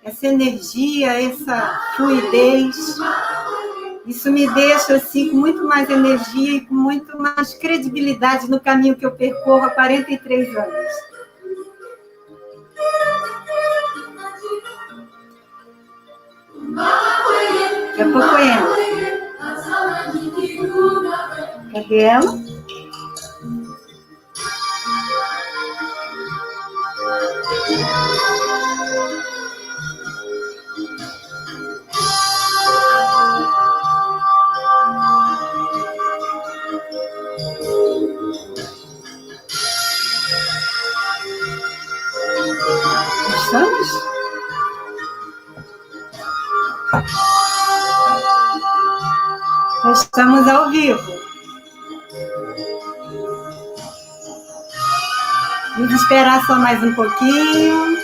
essa energia, essa fluidez. Isso me deixa assim, com muito mais energia e com muito mais credibilidade no caminho que eu percorro há 43 anos. Daqui a pouco entra. Cadê ela? Estamos? Estamos ao vivo. Vamos esperar só mais um pouquinho.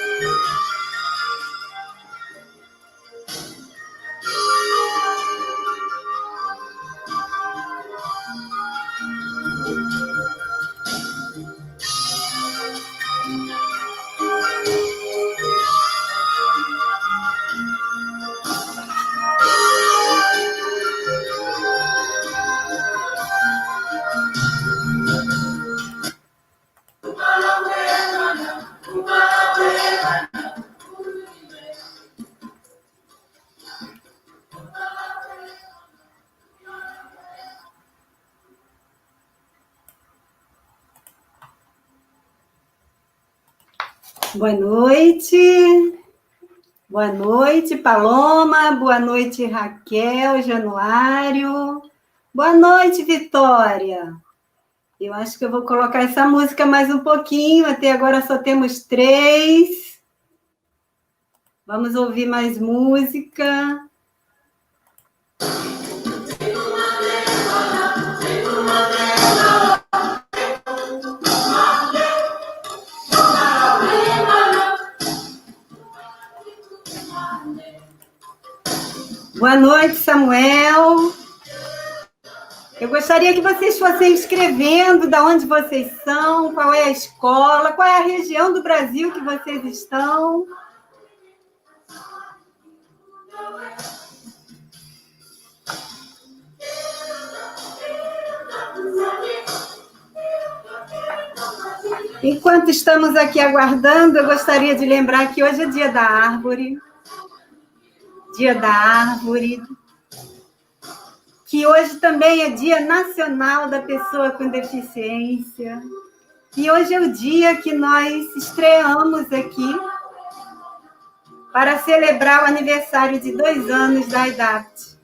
Boa noite. Boa noite, Paloma. Boa noite, Raquel, Januário. Boa noite, Vitória. Eu acho que eu vou colocar essa música mais um pouquinho. Até agora só temos 3. Vamos ouvir mais música. Boa noite, Samuel. Eu gostaria que vocês fossem escrevendo de onde vocês são, qual é a escola, qual é a região do Brasil que vocês estão. Enquanto estamos aqui aguardando, eu gostaria de lembrar que hoje é dia da árvore. Dia da árvore. Que hoje também é Dia Nacional da Pessoa com Deficiência. E hoje é o dia que nós estreamos aqui para celebrar o aniversário de 2 anos da IDAPT.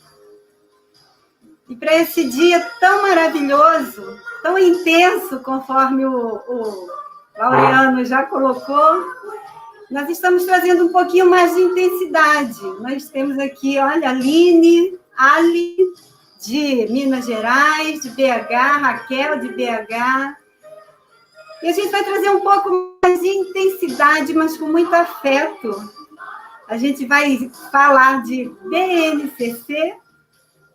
E para esse dia tão maravilhoso, tão intenso, conforme o Laureano já colocou, nós estamos trazendo um pouquinho mais de intensidade. Nós temos aqui, olha, Aline, Ali, de Minas Gerais, de BH, Raquel, de BH. E a gente vai trazer um pouco mais de intensidade, mas com muito afeto. A gente vai falar de BNCC,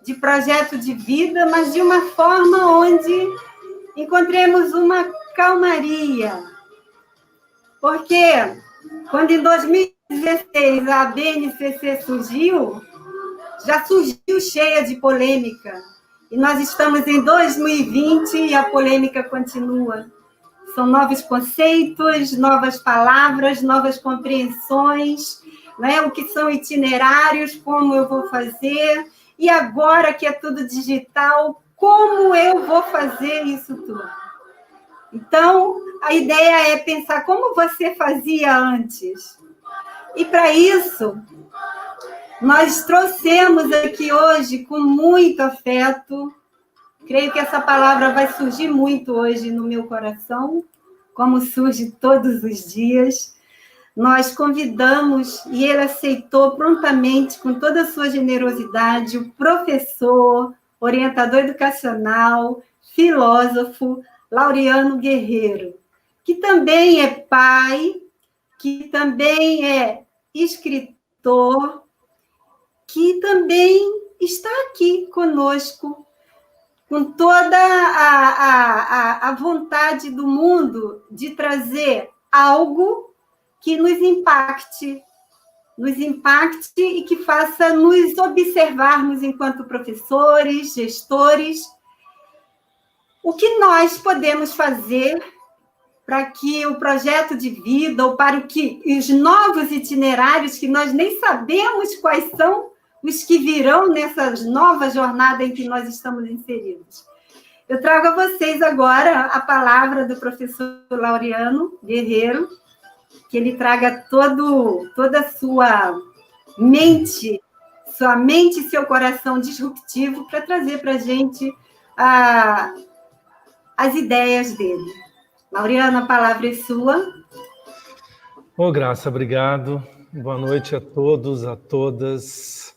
de projeto de vida, mas de uma forma onde encontremos uma calmaria. Porque quando em 2016 a BNCC surgiu, já surgiu cheia de polêmica. E nós estamos em 2020 e a polêmica continua. São novos conceitos, novas palavras, novas compreensões, né? O que são itinerários, como eu vou fazer, e agora que é tudo digital, como eu vou fazer isso tudo? Então, a ideia é pensar como você fazia antes. E para isso, nós trouxemos aqui hoje com muito afeto. Creio que essa palavra vai surgir muito hoje no meu coração, como surge todos os dias. Nós convidamos, e ele aceitou prontamente, com toda a sua generosidade, o professor, orientador educacional, filósofo, Laureano Guerreiro, que também é pai, que também é escritor, que também está aqui conosco, com toda a vontade do mundo de trazer algo que nos impacte nos impacte e que faça nos observarmos enquanto professores, gestores, o que nós podemos fazer para que o projeto de vida, ou para que os novos itinerários, que nós nem sabemos quais são os que virão nessa nova jornada em que nós estamos inseridos. Eu trago a vocês agora a palavra do professor Laureano Guerreiro, que ele traga toda a sua mente e seu coração disruptivo para trazer para a gente as ideias dele. Laureano, a palavra é sua. Ô, Graça, obrigado. Boa noite a todos, a todas,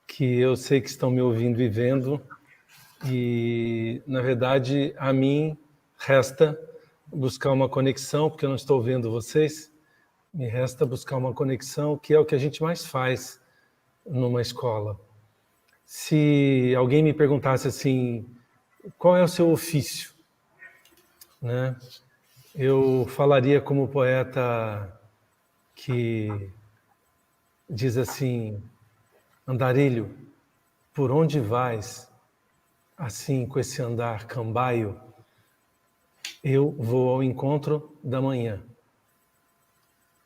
que eu sei que estão me ouvindo e vendo. E, na verdade, a mim resta buscar uma conexão, porque eu não estou vendo vocês. Me resta buscar uma conexão, que é o que a gente mais faz numa escola. Se alguém me perguntasse assim, qual é o seu ofício? Né? Eu falaria como poeta que diz assim, andarilho, por onde vais, assim com esse andar cambaio, eu vou ao encontro da manhã.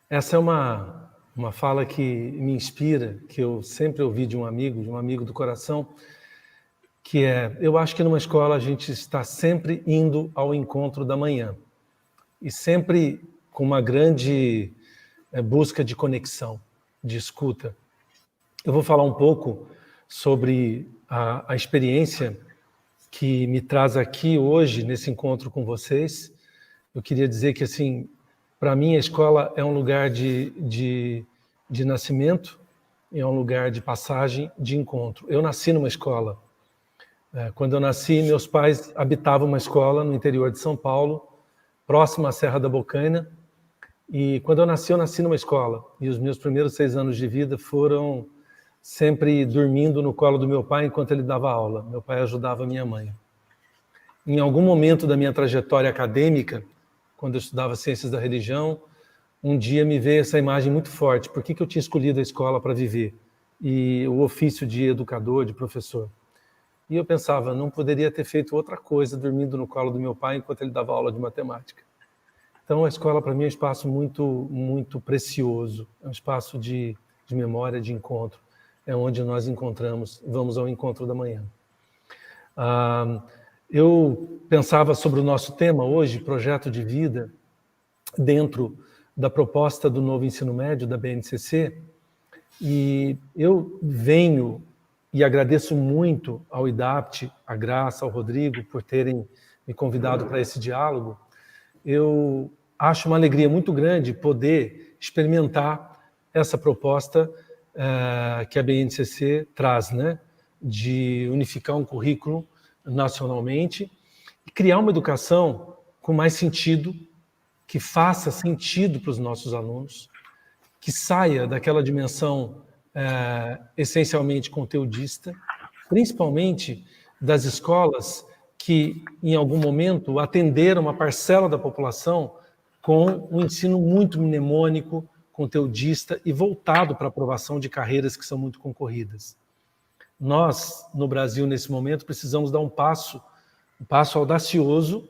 Essa é uma fala que me inspira, que eu sempre ouvi de um amigo do coração, que é, eu acho que numa escola a gente está sempre indo ao encontro da manhã e sempre com uma grande busca de conexão, de escuta. Eu vou falar um pouco sobre a experiência que me traz aqui hoje, nesse encontro com vocês. Eu queria dizer que, assim, para mim a escola é um lugar de nascimento, é um lugar de passagem, de encontro. Eu nasci numa escola. Quando eu nasci, meus pais habitavam uma escola no interior de São Paulo, próximo à Serra da Bocaina. E quando eu nasci numa escola. E os meus primeiros 6 anos de vida foram sempre dormindo no colo do meu pai enquanto ele dava aula. Meu pai ajudava a minha mãe. Em algum momento da minha trajetória acadêmica, quando eu estudava Ciências da Religião, um dia me veio essa imagem muito forte. Por que eu tinha escolhido a escola para viver? E o ofício de educador, de professor. E eu pensava, não poderia ter feito outra coisa dormindo no colo do meu pai enquanto ele dava aula de matemática. Então a escola para mim é um espaço muito, muito precioso, é um espaço de memória, de encontro, é onde nós vamos ao encontro da manhã. Eu pensava sobre o nosso tema hoje, projeto de vida, dentro da proposta do novo ensino médio da BNCC, e eu venho e agradeço muito ao IDAPT, à Graça, ao Rodrigo, por terem me convidado para esse diálogo. Eu acho uma alegria muito grande poder experimentar essa proposta que a BNCC traz, né? De unificar um currículo nacionalmente e criar uma educação com mais sentido, que faça sentido para os nossos alunos, que saia daquela dimensão essencialmente conteudista, principalmente das escolas que, em algum momento, atenderam uma parcela da população com um ensino muito mnemônico, conteudista e voltado para a aprovação de carreiras que são muito concorridas. Nós, no Brasil, nesse momento, precisamos dar um passo audacioso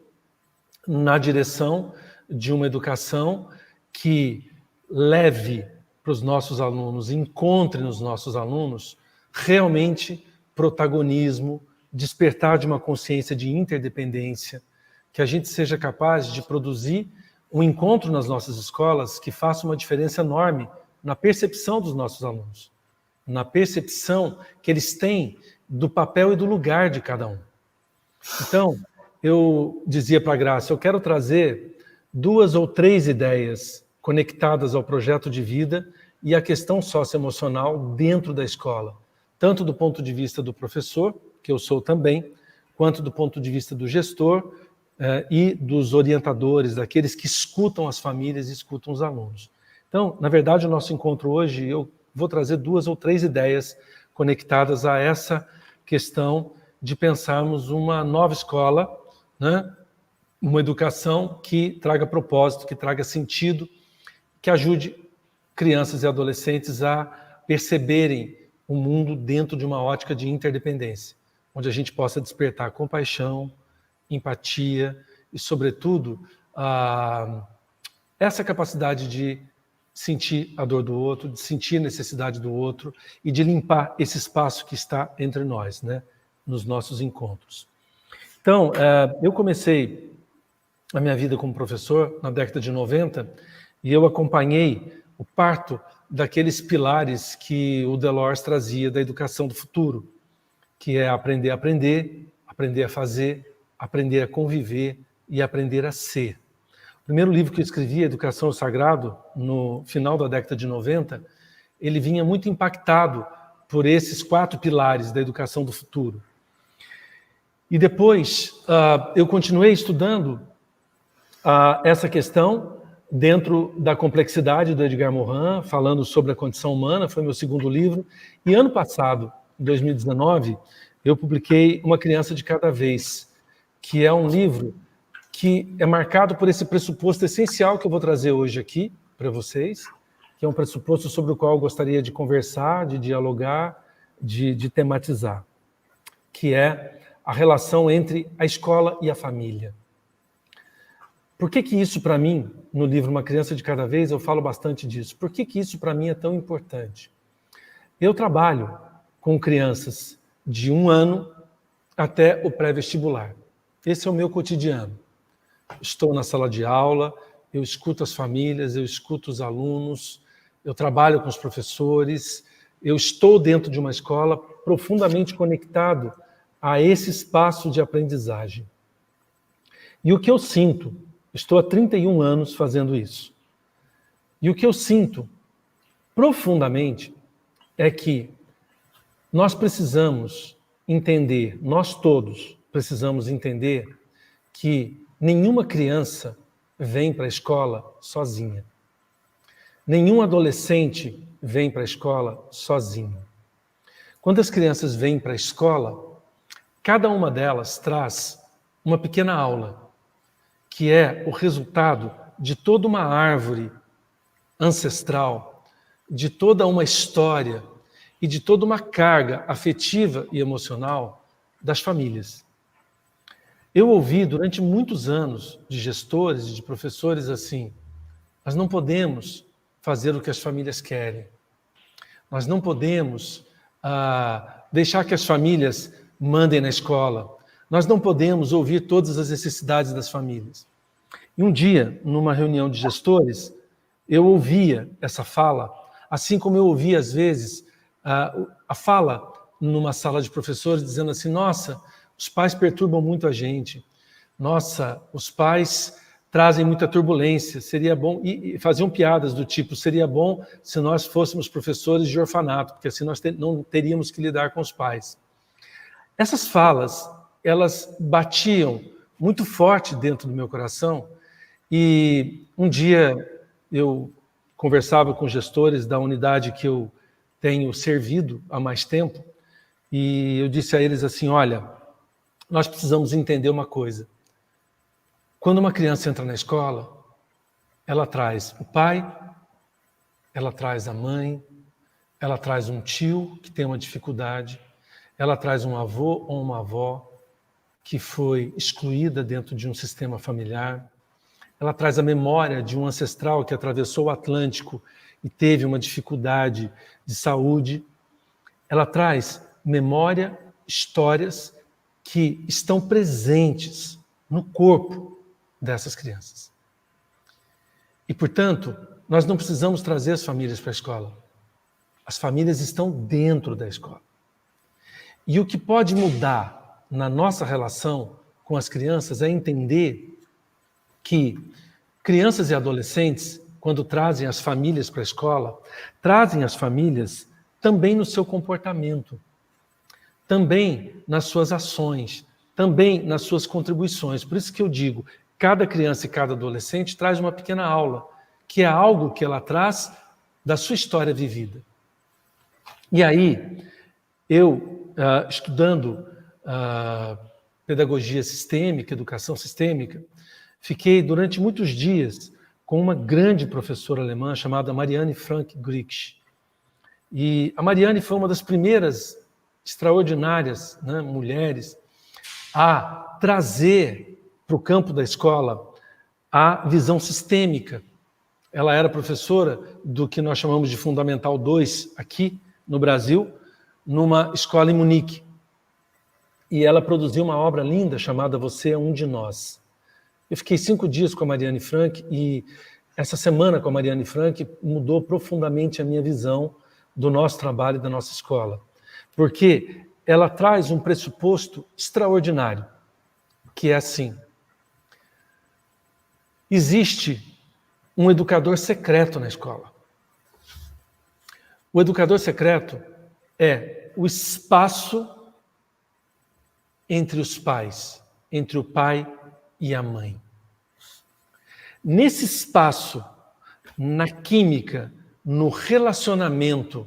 na direção de uma educação que leve para os nossos alunos, encontre nos nossos alunos realmente protagonismo, despertar de uma consciência de interdependência, que a gente seja capaz de produzir um encontro nas nossas escolas que faça uma diferença enorme na percepção dos nossos alunos, na percepção que eles têm do papel e do lugar de cada um. Então, eu dizia para a Graça, eu quero trazer 2 ou 3 ideias conectadas ao projeto de vida e à questão socioemocional dentro da escola, tanto do ponto de vista do professor, que eu sou também, quanto do ponto de vista do gestor e dos orientadores, daqueles que escutam as famílias e escutam os alunos. Então, na verdade, o nosso encontro hoje, eu vou trazer 2 ou 3 ideias conectadas a essa questão de pensarmos uma nova escola, né? Uma educação que traga propósito, que traga sentido, que ajude crianças e adolescentes a perceberem o mundo dentro de uma ótica de interdependência, onde a gente possa despertar compaixão, empatia e, sobretudo, essa capacidade de sentir a dor do outro, de sentir a necessidade do outro e de limpar esse espaço que está entre nós, né, nos nossos encontros. Então, eu comecei a minha vida como professor na década de 90 e eu acompanhei o parto daqueles pilares que o Delors trazia da educação do futuro, que é aprender a aprender, aprender a fazer, aprender a conviver e aprender a ser. O primeiro livro que eu escrevi, Educação ao Sagrado, no final da década de 90, ele vinha muito impactado por esses 4 pilares da educação do futuro. E depois eu continuei estudando essa questão dentro da complexidade do Edgar Morin, falando sobre a condição humana, foi meu segundo livro. E ano passado, em 2019, eu publiquei Uma Criança de Cada Vez, que é um livro que é marcado por esse pressuposto essencial que eu vou trazer hoje aqui para vocês, que é um pressuposto sobre o qual eu gostaria de conversar, de dialogar, de tematizar, que é a relação entre a escola e a família. Por que isso, para mim, no livro Uma Criança de Cada Vez, eu falo bastante disso? Por que isso, para mim, é tão importante? Eu trabalho com crianças de 1 ano até o pré-vestibular. Esse é o meu cotidiano. Estou na sala de aula, eu escuto as famílias, eu escuto os alunos, eu trabalho com os professores, eu estou dentro de uma escola profundamente conectado a esse espaço de aprendizagem. E o que eu sinto, estou há 31 anos fazendo isso, e o que eu sinto profundamente é que nós precisamos entender, nós todos precisamos entender que nenhuma criança vem para a escola sozinha. Nenhum adolescente vem para a escola sozinho. Quando as crianças vêm para a escola, cada uma delas traz uma pequena aula, que é o resultado de toda uma árvore ancestral, de toda uma história e de toda uma carga afetiva e emocional das famílias. Eu ouvi durante muitos anos de gestores e de professores assim: nós não podemos fazer o que as famílias querem. Nós não podemos deixar que as famílias mandem na escola. Nós não podemos ouvir todas as necessidades das famílias. E um dia, numa reunião de gestores, eu ouvia essa fala, assim como eu ouvia, às vezes, a fala numa sala de professores, dizendo assim: nossa, os pais perturbam muito a gente. Nossa, os pais trazem muita turbulência. Seria bom... E faziam piadas do tipo: seria bom se nós fôssemos professores de orfanato, porque assim nós não teríamos que lidar com os pais. Essas falas, elas batiam muito forte dentro do meu coração. E um dia eu conversava com gestores da unidade que eu tenho servido há mais tempo, e eu disse a eles assim: olha, nós precisamos entender uma coisa. Quando uma criança entra na escola, ela traz o pai, ela traz a mãe, ela traz um tio que tem uma dificuldade, ela traz um avô ou uma avó que foi excluída dentro de um sistema familiar, ela traz a memória de um ancestral que atravessou o Atlântico e teve uma dificuldade de saúde, ela traz memória, histórias que estão presentes no corpo dessas crianças. E, portanto, nós não precisamos trazer as famílias para a escola. As famílias estão dentro da escola. E o que pode mudar na nossa relação com as crianças é entender que crianças e adolescentes, quando trazem as famílias para a escola, trazem as famílias também no seu comportamento, também nas suas ações, também nas suas contribuições. Por isso que eu digo, cada criança e cada adolescente traz uma pequena aula, que é algo que ela traz da sua história vivida. E aí, eu, estudando pedagogia sistêmica, educação sistêmica, fiquei durante muitos dias com uma grande professora alemã chamada Marianne Frank-Griesch. E a Marianne foi uma das primeiras extraordinárias, né, mulheres a trazer para o campo da escola a visão sistêmica. Ela era professora do que nós chamamos de Fundamental 2 aqui no Brasil, numa escola em Munique. E ela produziu uma obra linda chamada Você é um de Nós. Eu fiquei 5 dias com a Marianne Frank e essa semana com a Marianne Frank mudou profundamente a minha visão do nosso trabalho e da nossa escola. Porque ela traz um pressuposto extraordinário, que é assim: existe um educador secreto na escola. O educador secreto é o espaço entre os pais, entre o pai e a mãe. Nesse espaço, na química, no relacionamento,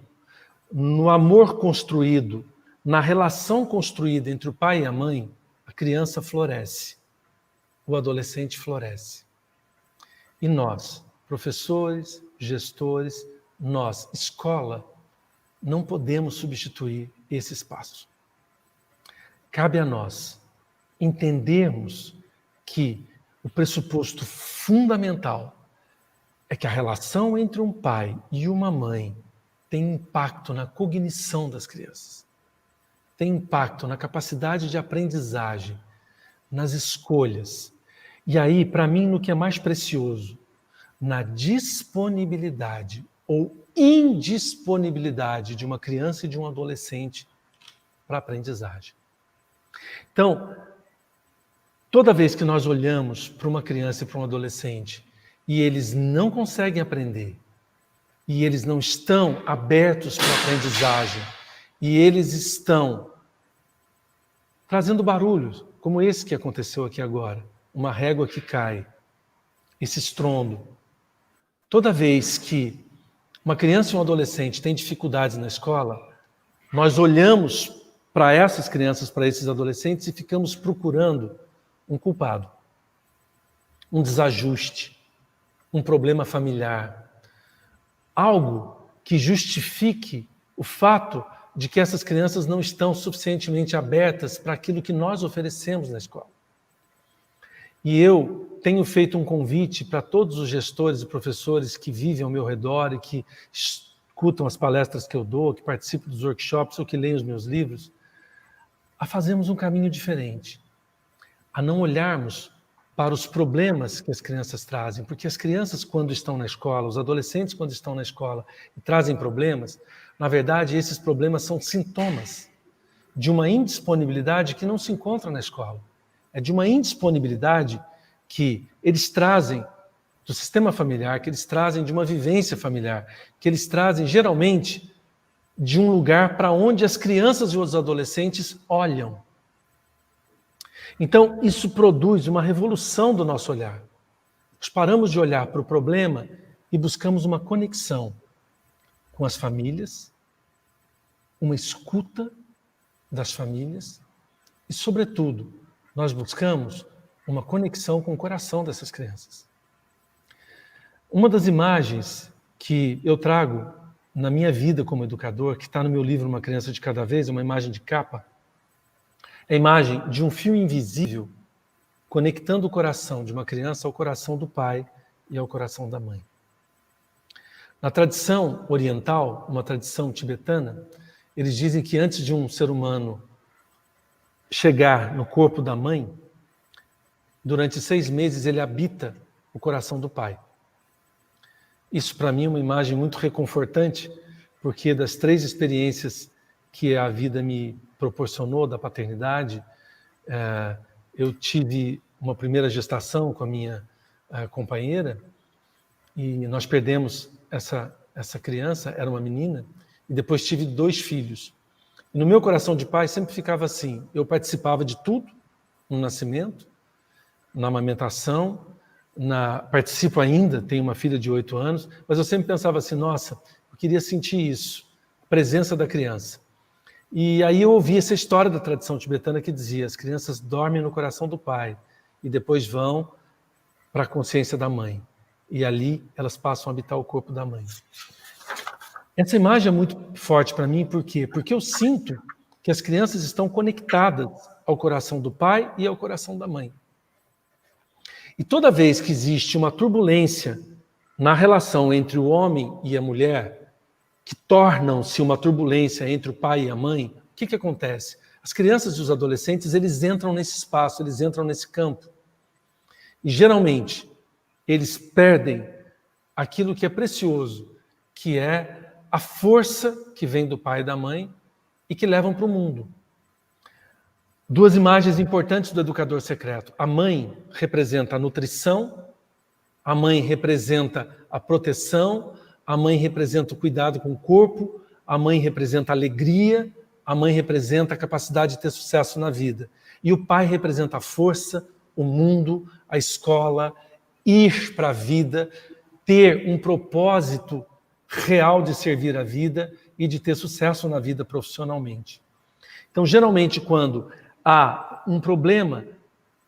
no amor construído, na relação construída entre o pai e a mãe, a criança floresce, o adolescente floresce. E nós, professores, gestores, nós, escola, não podemos substituir esse espaço. Cabe a nós entendermos que o pressuposto fundamental é que a relação entre um pai e uma mãe tem impacto na cognição das crianças, tem impacto na capacidade de aprendizagem, nas escolhas. E aí, para mim, no que é mais precioso, na disponibilidade ou indisponibilidade de uma criança e de um adolescente para a aprendizagem. Então, toda vez que nós olhamos para uma criança e para um adolescente e eles não conseguem aprender, e eles não estão abertos para a aprendizagem, e eles estão trazendo barulhos, como esse que aconteceu aqui agora, uma régua que cai, esse estrondo. Toda vez que uma criança e um adolescente têm dificuldades na escola, nós olhamos para essas crianças, para esses adolescentes e ficamos procurando um culpado, um desajuste, um problema familiar, algo que justifique o fato de que essas crianças não estão suficientemente abertas para aquilo que nós oferecemos na escola. E eu tenho feito um convite para todos os gestores e professores que vivem ao meu redor e que escutam as palestras que eu dou, que participam dos workshops ou que leem os meus livros, a fazermos um caminho diferente, a não olharmos para os problemas que as crianças trazem, porque as crianças, quando estão na escola, os adolescentes, quando estão na escola e trazem problemas, na verdade, esses problemas são sintomas de uma indisponibilidade que não se encontra na escola. É de uma indisponibilidade que eles trazem do sistema familiar, que eles trazem de uma vivência familiar, que eles trazem, geralmente, de um lugar para onde as crianças e os adolescentes olham. Então, isso produz uma revolução do nosso olhar. Nós paramos de olhar para o problema e buscamos uma conexão com as famílias, uma escuta das famílias e, sobretudo, nós buscamos uma conexão com o coração dessas crianças. Uma das imagens que eu trago na minha vida como educador, que está no meu livro Uma Criança de Cada Vez, uma imagem de capa, é a imagem de um fio invisível conectando o coração de uma criança ao coração do pai e ao coração da mãe. Na tradição oriental, uma tradição tibetana, eles dizem que antes de um ser humano chegar no corpo da mãe, durante 6 meses ele habita o coração do pai. Isso para mim é uma imagem muito reconfortante, porque das 3 experiências que a vida me proporcionou da paternidade, eu tive uma primeira gestação com a minha companheira e nós perdemos essa criança, era uma menina, e depois tive 2 filhos. E no meu coração de pai sempre ficava assim, eu participava de tudo, no nascimento, na amamentação, participo ainda, tenho uma filha de 8 anos, mas eu sempre pensava assim, nossa, eu queria sentir isso, a presença da criança. E aí eu ouvi essa história da tradição tibetana que dizia, as crianças dormem no coração do pai e depois vão para a consciência da mãe. e ali elas passam a habitar o corpo da mãe. Essa imagem é muito forte para mim, por quê? Porque eu sinto que as crianças estão conectadas ao coração do pai e ao coração da mãe. E toda vez que existe uma turbulência na relação entre o homem e a mulher, que tornam-se uma turbulência entre o pai e a mãe, o que acontece? As crianças e os adolescentes, eles entram nesse espaço, eles entram nesse campo. E geralmente, eles perdem aquilo que é precioso, que é a força que vem do pai e da mãe e que levam para o mundo. Duas imagens importantes do educador secreto. A mãe representa a nutrição, a mãe representa a proteção, a mãe representa o cuidado com o corpo, a mãe representa a alegria, a mãe representa a capacidade de ter sucesso na vida. E o pai representa a força, o mundo, a escola, ir para a vida, ter um propósito real de servir a vida e de ter sucesso na vida profissionalmente. Então, geralmente, quando há um problema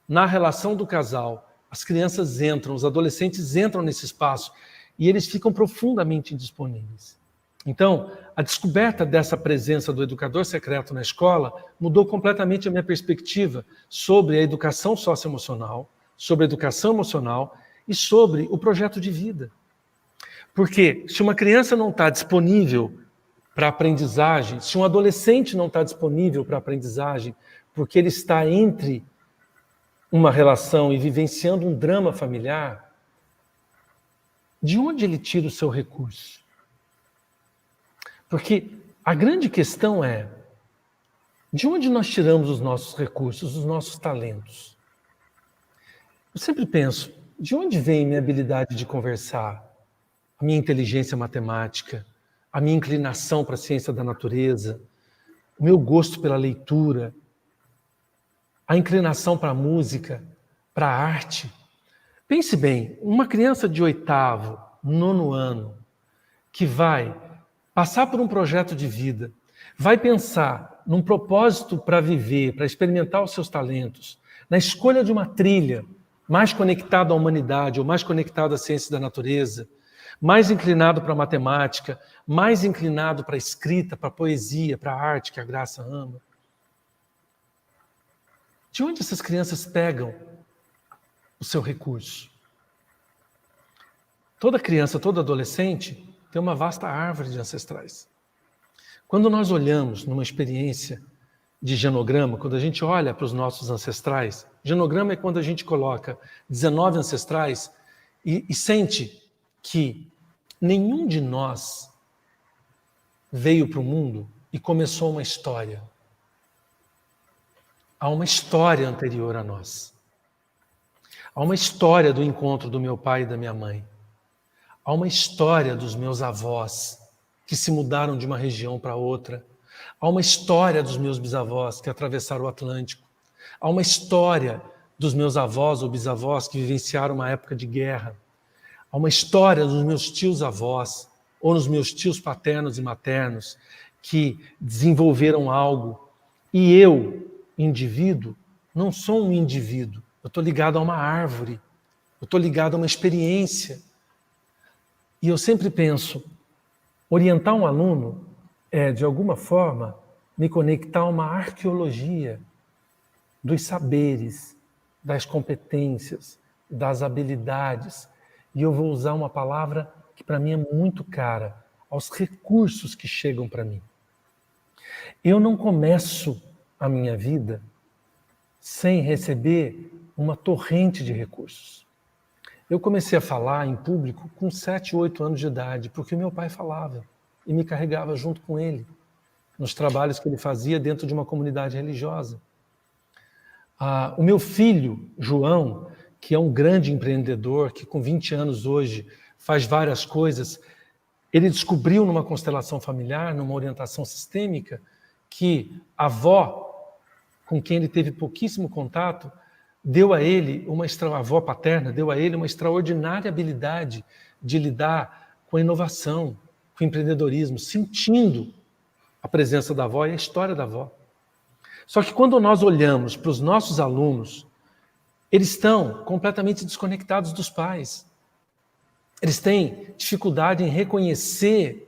na relação do casal, as crianças entram, os adolescentes entram nesse espaço e eles ficam profundamente indisponíveis. Então, a descoberta dessa presença do educador secreto na escola mudou completamente a minha perspectiva sobre a educação socioemocional, sobre a educação emocional e sobre o projeto de vida. Porque se uma criança não está disponível para a aprendizagem, se um adolescente não está disponível para a aprendizagem, porque ele está entre uma relação e vivenciando um drama familiar, de onde ele tira o seu recurso? Porque a grande questão é, de onde nós tiramos os nossos recursos, os nossos talentos? Eu sempre penso, de onde vem minha habilidade de conversar, a minha inteligência matemática, a minha inclinação para a ciência da natureza, o meu gosto pela leitura, a inclinação para a música, para a arte? Pense bem, uma criança de 8º, 9º ano, que vai passar por um projeto de vida, vai pensar num propósito para viver, para experimentar os seus talentos, na escolha de uma trilha mais conectada à humanidade ou mais conectada à ciência da natureza, mais inclinado para a matemática, mais inclinado para a escrita, para a poesia, para a arte que a Graça ama. De onde essas crianças pegam o seu recurso? Toda criança, todo adolescente tem uma vasta árvore de ancestrais. Quando nós olhamos numa experiência de genograma, quando a gente olha para os nossos ancestrais, genograma é quando a gente coloca 19 ancestrais e sente que nenhum de nós veio para o mundo e começou uma história. Há uma história anterior a nós. Há uma história do encontro do meu pai e da minha mãe. Há uma história dos meus avós que se mudaram de uma região para outra. Há uma história dos meus bisavós que atravessaram o Atlântico. Há uma história dos meus avós ou bisavós que vivenciaram uma época de guerra. Há uma história dos meus tios-avós ou dos meus tios paternos e maternos que desenvolveram algo. E eu, indivíduo, não sou um indivíduo. Eu estou ligado a uma árvore. Eu estou ligado a uma experiência. E eu sempre penso, orientar um aluno é, de alguma forma, me conectar a uma arqueologia dos saberes, das competências, das habilidades. E eu vou usar uma palavra que para mim é muito cara, aos recursos que chegam para mim. Eu não começo a minha vida sem receber uma torrente de recursos. Eu comecei a falar em público com 7, 8 anos de idade, porque o meu pai falava e me carregava junto com ele, nos trabalhos que ele fazia dentro de uma comunidade religiosa. O meu filho, João, que é um grande empreendedor, que com 20 anos hoje faz várias coisas, ele descobriu numa constelação familiar, numa orientação sistêmica, que a avó, com quem ele teve pouquíssimo contato, deu a ele, a avó paterna, deu a ele uma extraordinária habilidade de lidar com a inovação, com o empreendedorismo, sentindo a presença da avó e a história da avó. Só que quando nós olhamos para os nossos alunos, eles estão completamente desconectados dos pais. Eles têm dificuldade em reconhecer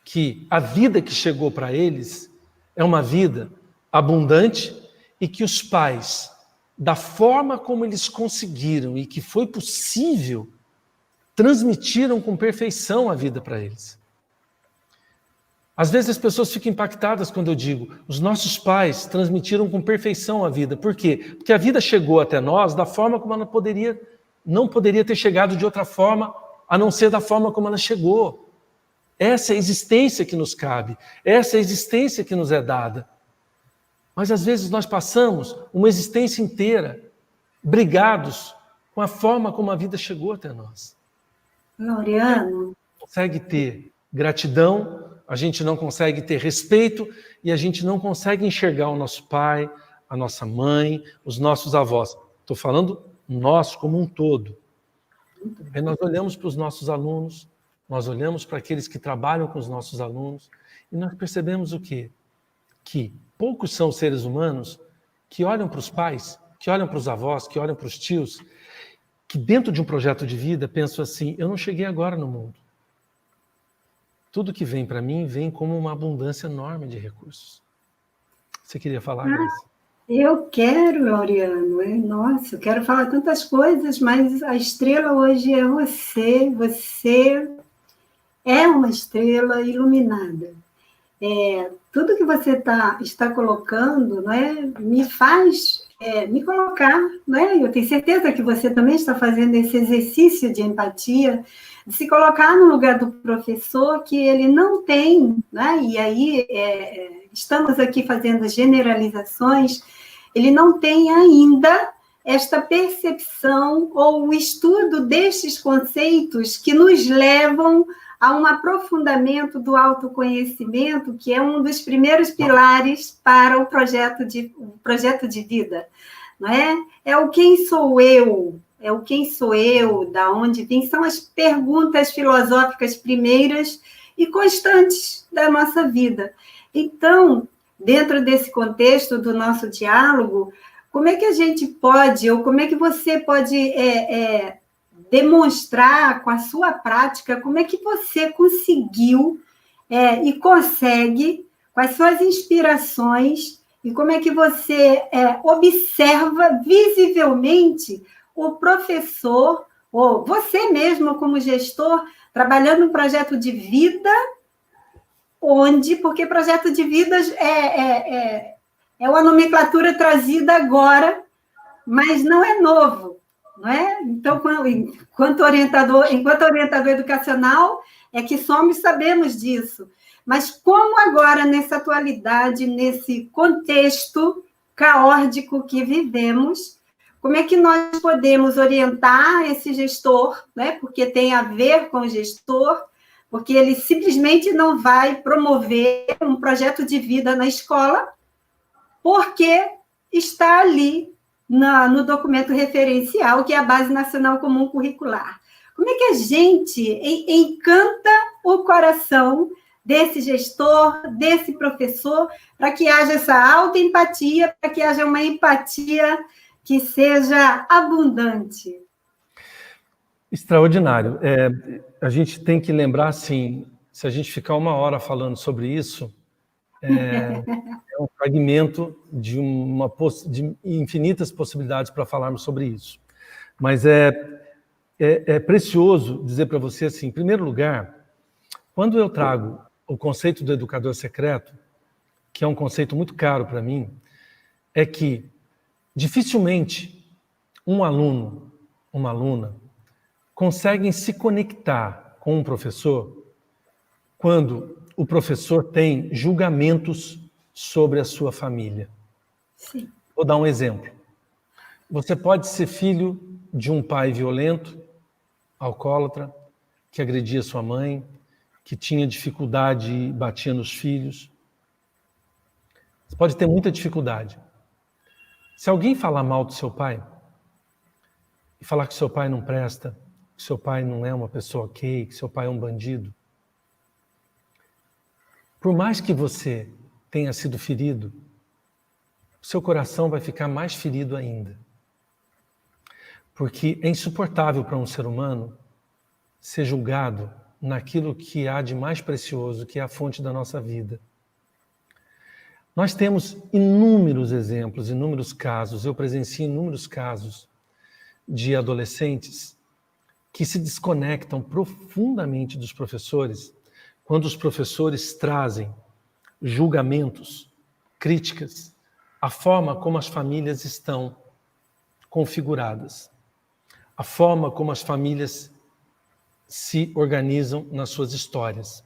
que a vida que chegou para eles é uma vida abundante e que os pais, da forma como eles conseguiram e que foi possível, transmitiram com perfeição a vida para eles. Às vezes as pessoas ficam impactadas quando eu digo, os nossos pais transmitiram com perfeição a vida. Por quê? Porque a vida chegou até nós da forma como ela não poderia ter chegado de outra forma, a não ser da forma como ela chegou. Essa é a existência que nos cabe, essa é a existência que nos é dada. Mas às vezes nós passamos uma existência inteira brigados com a forma como a vida chegou até nós. Laureano. Consegue ter gratidão, a gente não consegue ter respeito e a gente não consegue enxergar o nosso pai, a nossa mãe, os nossos avós. Estou falando nós como um todo. Aí nós olhamos para os nossos alunos, nós olhamos para aqueles que trabalham com os nossos alunos e nós percebemos o quê? Que poucos são os seres humanos que olham para os pais, que olham para os avós, que olham para os tios, que dentro de um projeto de vida pensam assim, eu não cheguei agora no mundo. Tudo que vem para mim vem como uma abundância enorme de recursos. Você queria falar, Graça? Eu quero, Laureano. Nossa, eu quero falar tantas coisas, mas a estrela hoje é você. Você é uma estrela iluminada. Tudo que você está colocando, não é, me faz me colocar, não é? Eu tenho certeza que você também está fazendo esse exercício de empatia, de se colocar no lugar do professor que ele não tem, né? E aí estamos aqui fazendo generalizações, ele não tem ainda esta percepção ou o estudo destes conceitos que nos levam a um aprofundamento do autoconhecimento, que é um dos primeiros pilares para o projeto de vida, não é? É o quem sou eu, da onde vem, são as perguntas filosóficas primeiras e constantes da nossa vida. Então, dentro desse contexto do nosso diálogo, como é que a gente pode, ou como é que você pode demonstrar com a sua prática como é que você conseguiu e consegue, quais são as inspirações e como é que você observa visivelmente o professor, ou você mesmo como gestor, trabalhando um projeto de vida, porque projeto de vida é uma nomenclatura trazida agora, mas não é novo. Não é? Então, enquanto orientador educacional, é que somos, sabemos disso. Mas como agora, nessa atualidade, nesse contexto caótico que vivemos, como é que nós podemos orientar esse gestor, né? Porque tem a ver com o gestor, porque ele simplesmente não vai promover um projeto de vida na escola, porque está ali no documento referencial, que é a Base Nacional Comum Curricular. Como é que a gente encanta o coração desse gestor, desse professor, para que haja essa autoempatia, para que haja uma empatia que seja abundante? Extraordinário. A gente tem que lembrar, assim, se a gente ficar 1 hora falando sobre isso, é um fragmento de infinitas possibilidades para falarmos sobre isso. Mas é precioso dizer para você assim, em primeiro lugar, quando eu trago o conceito do educador secreto, que é um conceito muito caro para mim, é que dificilmente um aluno, uma aluna, conseguem se conectar com um professor quando o professor tem julgamentos sobre a sua família. Sim. Vou dar um exemplo. Você pode ser filho de um pai violento, alcoólatra, que agredia sua mãe, que tinha dificuldade e batia nos filhos. Você pode ter muita dificuldade. Se alguém falar mal do seu pai, e falar que seu pai não presta, que seu pai não é uma pessoa ok, que seu pai é um bandido, por mais que você tenha sido ferido, o seu coração vai ficar mais ferido ainda. Porque é insuportável para um ser humano ser julgado naquilo que há de mais precioso, que é a fonte da nossa vida. Nós temos inúmeros exemplos, inúmeros casos, eu presenciei inúmeros casos de adolescentes que se desconectam profundamente dos professores quando os professores trazem julgamentos, críticas, à forma como as famílias estão configuradas, a forma como as famílias se organizam nas suas histórias.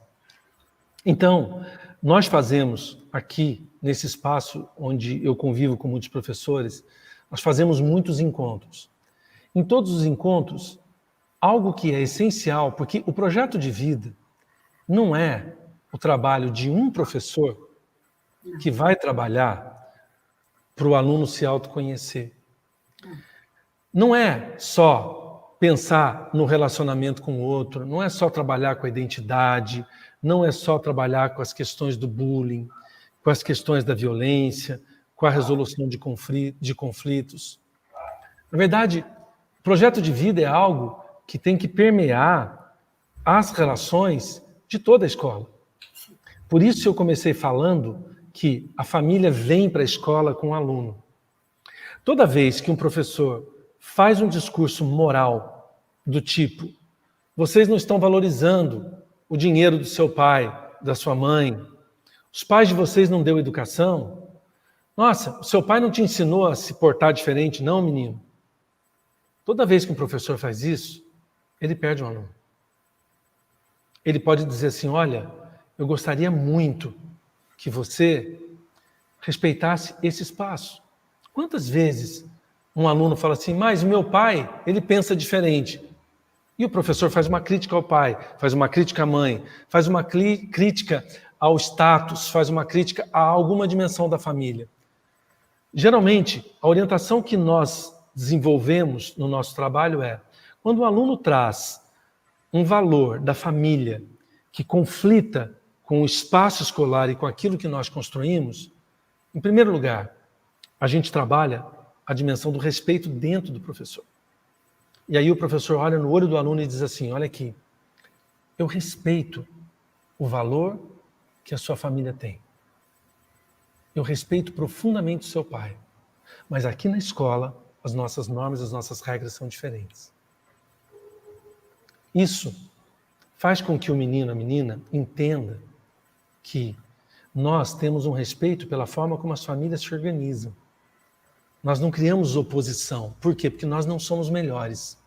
Então, nós fazemos aqui, nesse espaço onde eu convivo com muitos professores, nós fazemos muitos encontros. Em todos os encontros, algo que é essencial, porque o projeto de vida não é o trabalho de um professor que vai trabalhar para o aluno se autoconhecer. Não é só pensar no relacionamento com o outro, não é só trabalhar com a identidade, não é só trabalhar com as questões do bullying, com as questões da violência, com a resolução de conflitos. Na verdade, o projeto de vida é algo que tem que permear as relações de toda a escola. Por isso eu comecei falando que a família vem para a escola com o aluno. Toda vez que um professor faz um discurso moral do tipo: vocês não estão valorizando o dinheiro do seu pai, da sua mãe, os pais de vocês não deu educação, nossa, o seu pai não te ensinou a se portar diferente, não, menino? Toda vez que um professor faz isso, ele perde um aluno. Ele pode dizer assim: olha, eu gostaria muito que você respeitasse esse espaço. Quantas vezes um aluno fala assim: mas o meu pai, ele pensa diferente. E o professor faz uma crítica ao pai, faz uma crítica à mãe, faz uma crítica ao status, faz uma crítica a alguma dimensão da família. Geralmente, a orientação que nós desenvolvemos no nosso trabalho é: quando o aluno traz um valor da família que conflita com o espaço escolar e com aquilo que nós construímos, em primeiro lugar, a gente trabalha a dimensão do respeito dentro do professor. E aí o professor olha no olho do aluno e diz assim: olha aqui, eu respeito o valor que a sua família tem. Eu respeito profundamente o seu pai. Mas aqui na escola, as nossas normas, as nossas regras são diferentes. Isso faz com que o menino, a menina, entenda que nós temos um respeito pela forma como as famílias se organizam. Nós não criamos oposição. Por quê? Porque nós não somos melhores.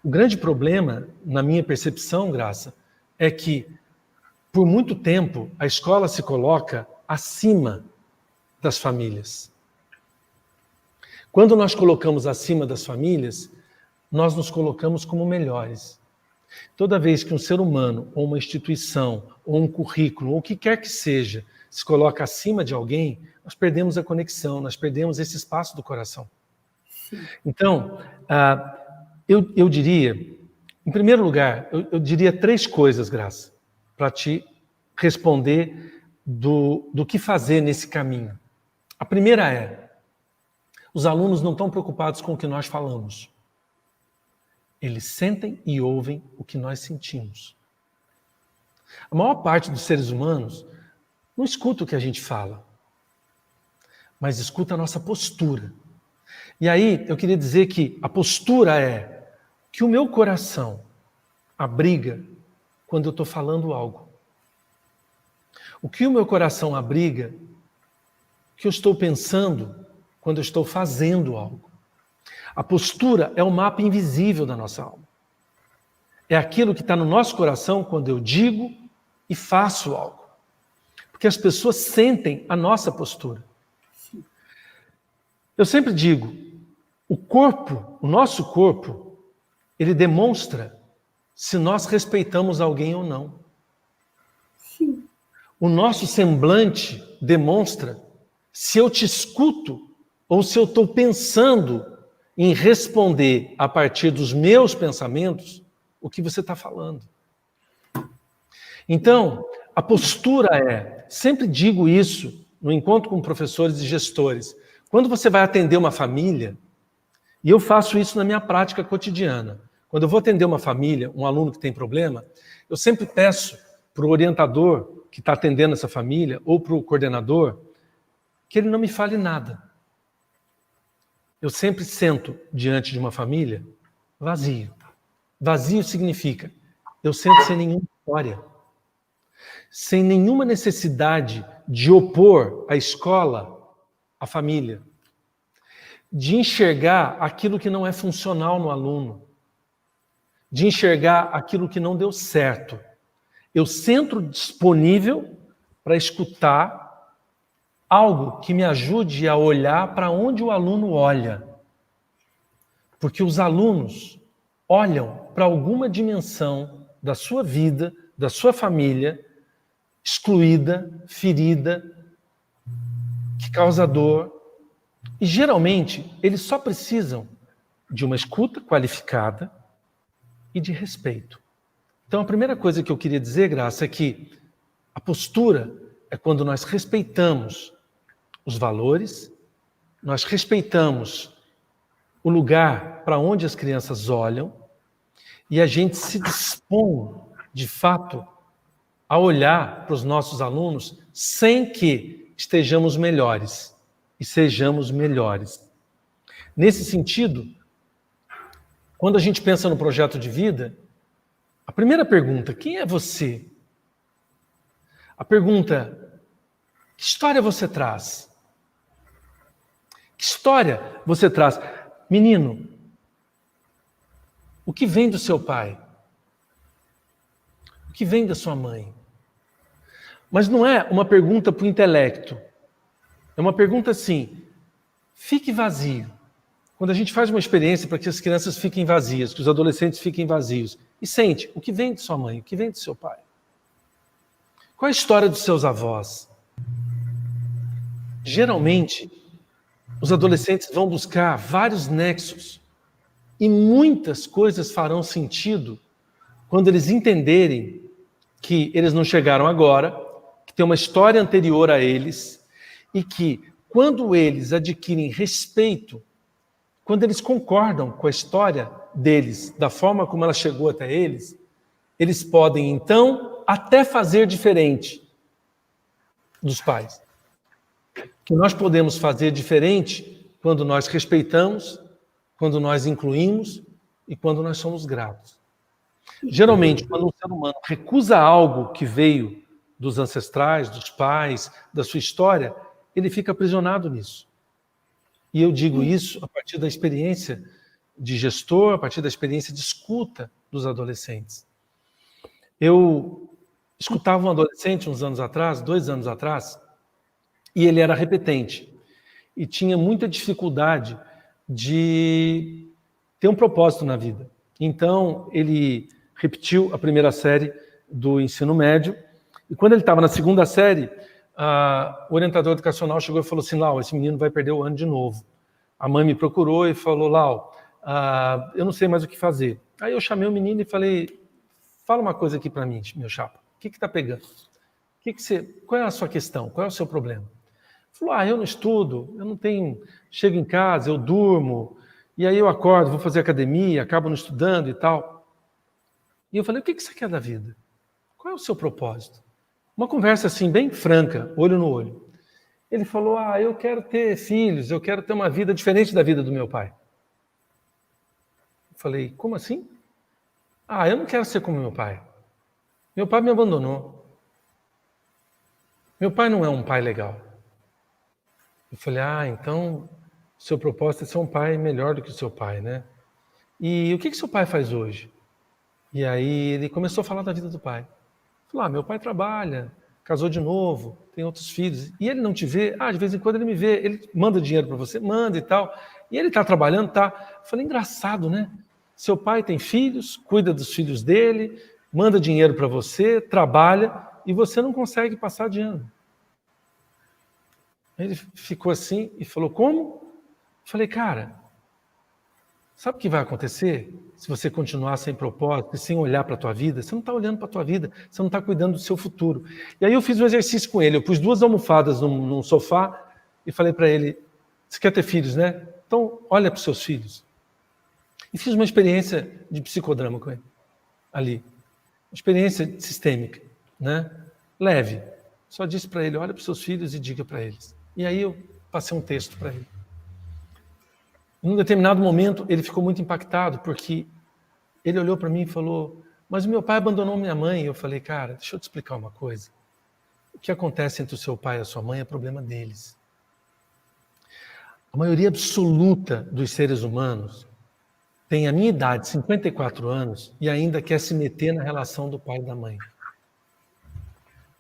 O grande problema, na minha percepção, Graça, é que, por muito tempo, a escola se coloca acima das famílias. Quando nós colocamos acima das famílias, nós nos colocamos como melhores. Toda vez que um ser humano, ou uma instituição, ou um currículo, ou o que quer que seja, se coloca acima de alguém, nós perdemos a conexão, nós perdemos esse espaço do coração. Então, eu diria, em primeiro lugar, eu diria 3 coisas, Graça, para te responder do que fazer nesse caminho. A primeira é: os alunos não estão preocupados com o que nós falamos. Eles sentem e ouvem o que nós sentimos. A maior parte dos seres humanos não escuta o que a gente fala, mas escuta a nossa postura. E aí eu queria dizer que a postura é que o meu coração abriga quando eu estou falando algo. O que o meu coração abriga, o que eu estou pensando quando eu estou fazendo algo. A postura é o mapa invisível da nossa alma. É aquilo que está no nosso coração quando eu digo e faço algo. Porque as pessoas sentem a nossa postura. Eu sempre digo, o corpo, o nosso corpo, ele demonstra se nós respeitamos alguém ou não. Sim. O nosso semblante demonstra se eu te escuto ou se eu estou pensando em responder a partir dos meus pensamentos o que você está falando. Então, a postura é, sempre digo isso no encontro com professores e gestores, quando você vai atender uma família, e eu faço isso na minha prática cotidiana, quando eu vou atender uma família, um aluno que tem problema, eu sempre peço para o orientador que está atendendo essa família, ou para o coordenador, que ele não me fale nada. Eu sempre sento diante de uma família vazio. Vazio significa, eu sento sem nenhuma história, sem nenhuma necessidade de opor a escola à família, de enxergar aquilo que não é funcional no aluno, de enxergar aquilo que não deu certo. Eu sento disponível para escutar algo que me ajude a olhar para onde o aluno olha. Porque os alunos olham para alguma dimensão da sua vida, da sua família, excluída, ferida, que causa dor. E geralmente eles só precisam de uma escuta qualificada e de respeito. Então, a primeira coisa que eu queria dizer, Graça, é que a postura é quando nós respeitamos os valores, nós respeitamos o lugar para onde as crianças olham e a gente se dispõe, de fato, a olhar para os nossos alunos sem que estejamos melhores e sejamos melhores. Nesse sentido, quando a gente pensa no projeto de vida, a primeira pergunta, quem é você? A pergunta, que história você traz? Que história você traz? Menino, o que vem do seu pai? O que vem da sua mãe? Mas não é uma pergunta para o intelecto. É uma pergunta assim, fique vazio. Quando a gente faz uma experiência para que as crianças fiquem vazias, que os adolescentes fiquem vazios, e sente o que vem de sua mãe, o que vem do seu pai. Qual é a história dos seus avós? Geralmente, os adolescentes vão buscar vários nexos e muitas coisas farão sentido quando eles entenderem que eles não chegaram agora, que tem uma história anterior a eles e que, quando eles adquirem respeito, quando eles concordam com a história deles, da forma como ela chegou até eles, eles podem, então, até fazer diferente dos pais. Que nós podemos fazer diferente quando nós respeitamos, quando nós incluímos e quando nós somos gratos. Geralmente, quando um ser humano recusa algo que veio dos ancestrais, dos pais, da sua história, ele fica aprisionado nisso. E eu digo isso a partir da experiência de gestor, a partir da experiência de escuta dos adolescentes. Eu escutava um adolescente uns anos atrás, 2 anos atrás, e ele era repetente. E tinha muita dificuldade de ter um propósito na vida. Então, ele repetiu a primeira série do ensino médio, e quando ele estava na segunda série, o orientador educacional chegou e falou assim, Lau, esse menino vai perder o ano de novo. A mãe me procurou e falou, Lau, eu não sei mais o que fazer. Aí eu chamei o menino e falei, fala uma coisa aqui para mim, meu chapa, o que está pegando? Qual é a sua questão? Qual é o seu problema? Ele falou, eu não estudo, eu não tenho, chego em casa, eu durmo, e aí eu acordo, vou fazer academia, acabo não estudando e tal. E eu falei, o que você quer da vida? Qual é o seu propósito? Uma conversa assim, bem franca, olho no olho. Ele falou, eu quero ter filhos, eu quero ter uma vida diferente da vida do meu pai. Eu falei, como assim? Eu não quero ser como meu pai. Meu pai me abandonou. Meu pai não é um pai legal. Eu falei, então, seu propósito é ser um pai melhor do que o seu pai, né? E o que seu pai faz hoje? E aí ele começou a falar da vida do pai. Falou, meu pai trabalha, casou de novo, tem outros filhos. E ele não te vê? De vez em quando ele me vê. Ele manda dinheiro para você? Manda e tal. E ele está trabalhando? Tá. Eu falei, engraçado, né? Seu pai tem filhos, cuida dos filhos dele, manda dinheiro para você, trabalha, e você não consegue passar de ano. Ele ficou assim e falou, como? Eu falei, cara, sabe o que vai acontecer se você continuar sem propósito e sem olhar para a tua vida? Você não está olhando para a tua vida, você não está cuidando do seu futuro. E aí eu fiz um exercício com ele, eu pus 2 almofadas num sofá e falei para ele, você quer ter filhos, né? Então olha para os seus filhos. E fiz uma experiência de psicodrama com ele, ali. Uma experiência sistêmica, né? Leve. Só disse para ele, olha para os seus filhos e diga para eles. E aí eu passei um texto para ele. Em um determinado momento, ele ficou muito impactado, porque ele olhou para mim e falou, mas o meu pai abandonou minha mãe. E eu falei, cara, deixa eu te explicar uma coisa. O que acontece entre o seu pai e a sua mãe é problema deles. A maioria absoluta dos seres humanos tem a minha idade, 54 anos, e ainda quer se meter na relação do pai e da mãe.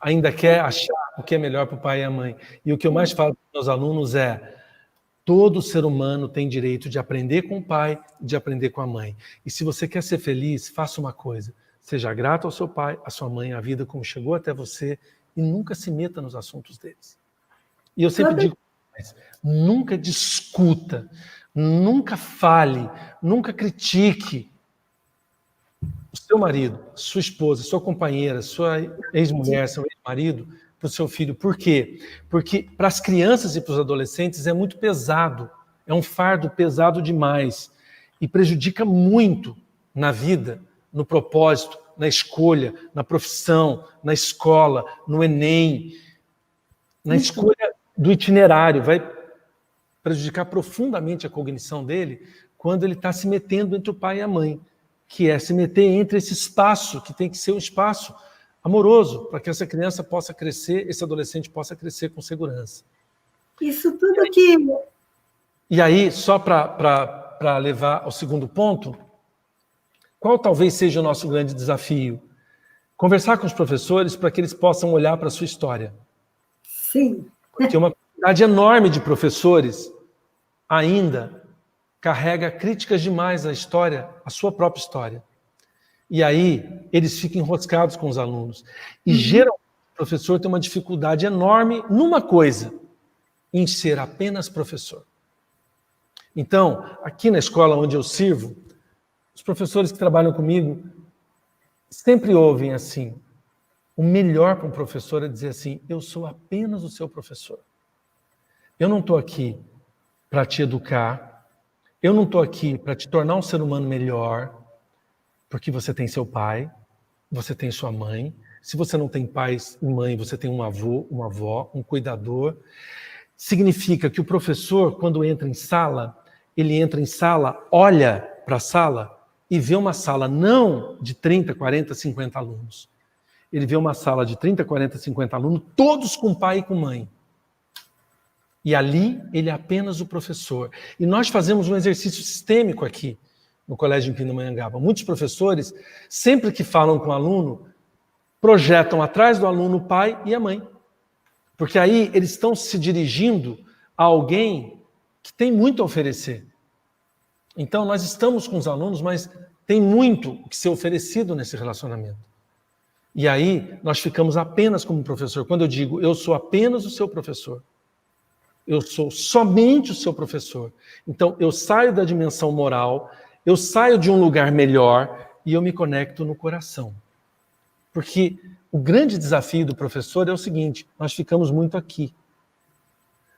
Ainda quer achar o que é melhor para o pai e a mãe. E o que eu mais falo para os meus alunos é, todo ser humano tem direito de aprender com o pai e de aprender com a mãe. E se você quer ser feliz, faça uma coisa. Seja grato ao seu pai, à sua mãe, à vida como chegou até você, e nunca se meta nos assuntos deles. E eu sempre digo, nunca discuta, nunca fale, nunca critique o seu marido, sua esposa, sua companheira, sua ex-mulher, seu ex-marido, para o seu filho. Por quê? Porque para as crianças e para os adolescentes é muito pesado, é um fardo pesado demais e prejudica muito na vida, no propósito, na escolha, na profissão, na escola, no Enem, na escolha do itinerário. Vai prejudicar profundamente a cognição dele quando ele está se metendo entre o pai e a mãe, que é se meter entre esse espaço, que tem que ser um espaço amoroso, para que essa criança possa crescer, esse adolescente possa crescer com segurança. Isso tudo que... E aí, só para levar ao segundo ponto, qual talvez seja o nosso grande desafio? Conversar com os professores para que eles possam olhar para a sua história. Sim. Porque uma quantidade enorme de professores ainda carrega críticas demais à história, à sua própria história. E aí, eles ficam enroscados com os alunos. E geralmente o professor tem uma dificuldade enorme numa coisa, em ser apenas professor. Então, aqui na escola onde eu sirvo, os professores que trabalham comigo sempre ouvem assim, o melhor para um professor é dizer assim, eu sou apenas o seu professor. Eu não estou aqui para te educar, eu não estou aqui para te tornar um ser humano melhor, porque você tem seu pai, você tem sua mãe. Se você não tem pai e mãe, você tem um avô, uma avó, um cuidador. Significa que o professor, quando entra em sala, ele entra em sala, olha para a sala e vê uma sala não de 30, 40, 50 alunos. Ele vê uma sala de 30, 40, 50 alunos, todos com pai e com mãe. E ali ele é apenas o professor. E nós fazemos um exercício sistêmico aqui, no Colégio em Pindamonhangaba. Muitos professores, sempre que falam com o aluno, projetam atrás do aluno o pai e a mãe. Porque aí eles estão se dirigindo a alguém que tem muito a oferecer. Então nós estamos com os alunos, mas tem muito que ser oferecido nesse relacionamento. E aí nós ficamos apenas como professor. Quando eu digo, eu sou apenas o seu professor, eu sou somente o seu professor. Então eu saio da dimensão moral, eu saio de um lugar melhor e eu me conecto no coração. Porque o grande desafio do professor é o seguinte, nós ficamos muito aqui.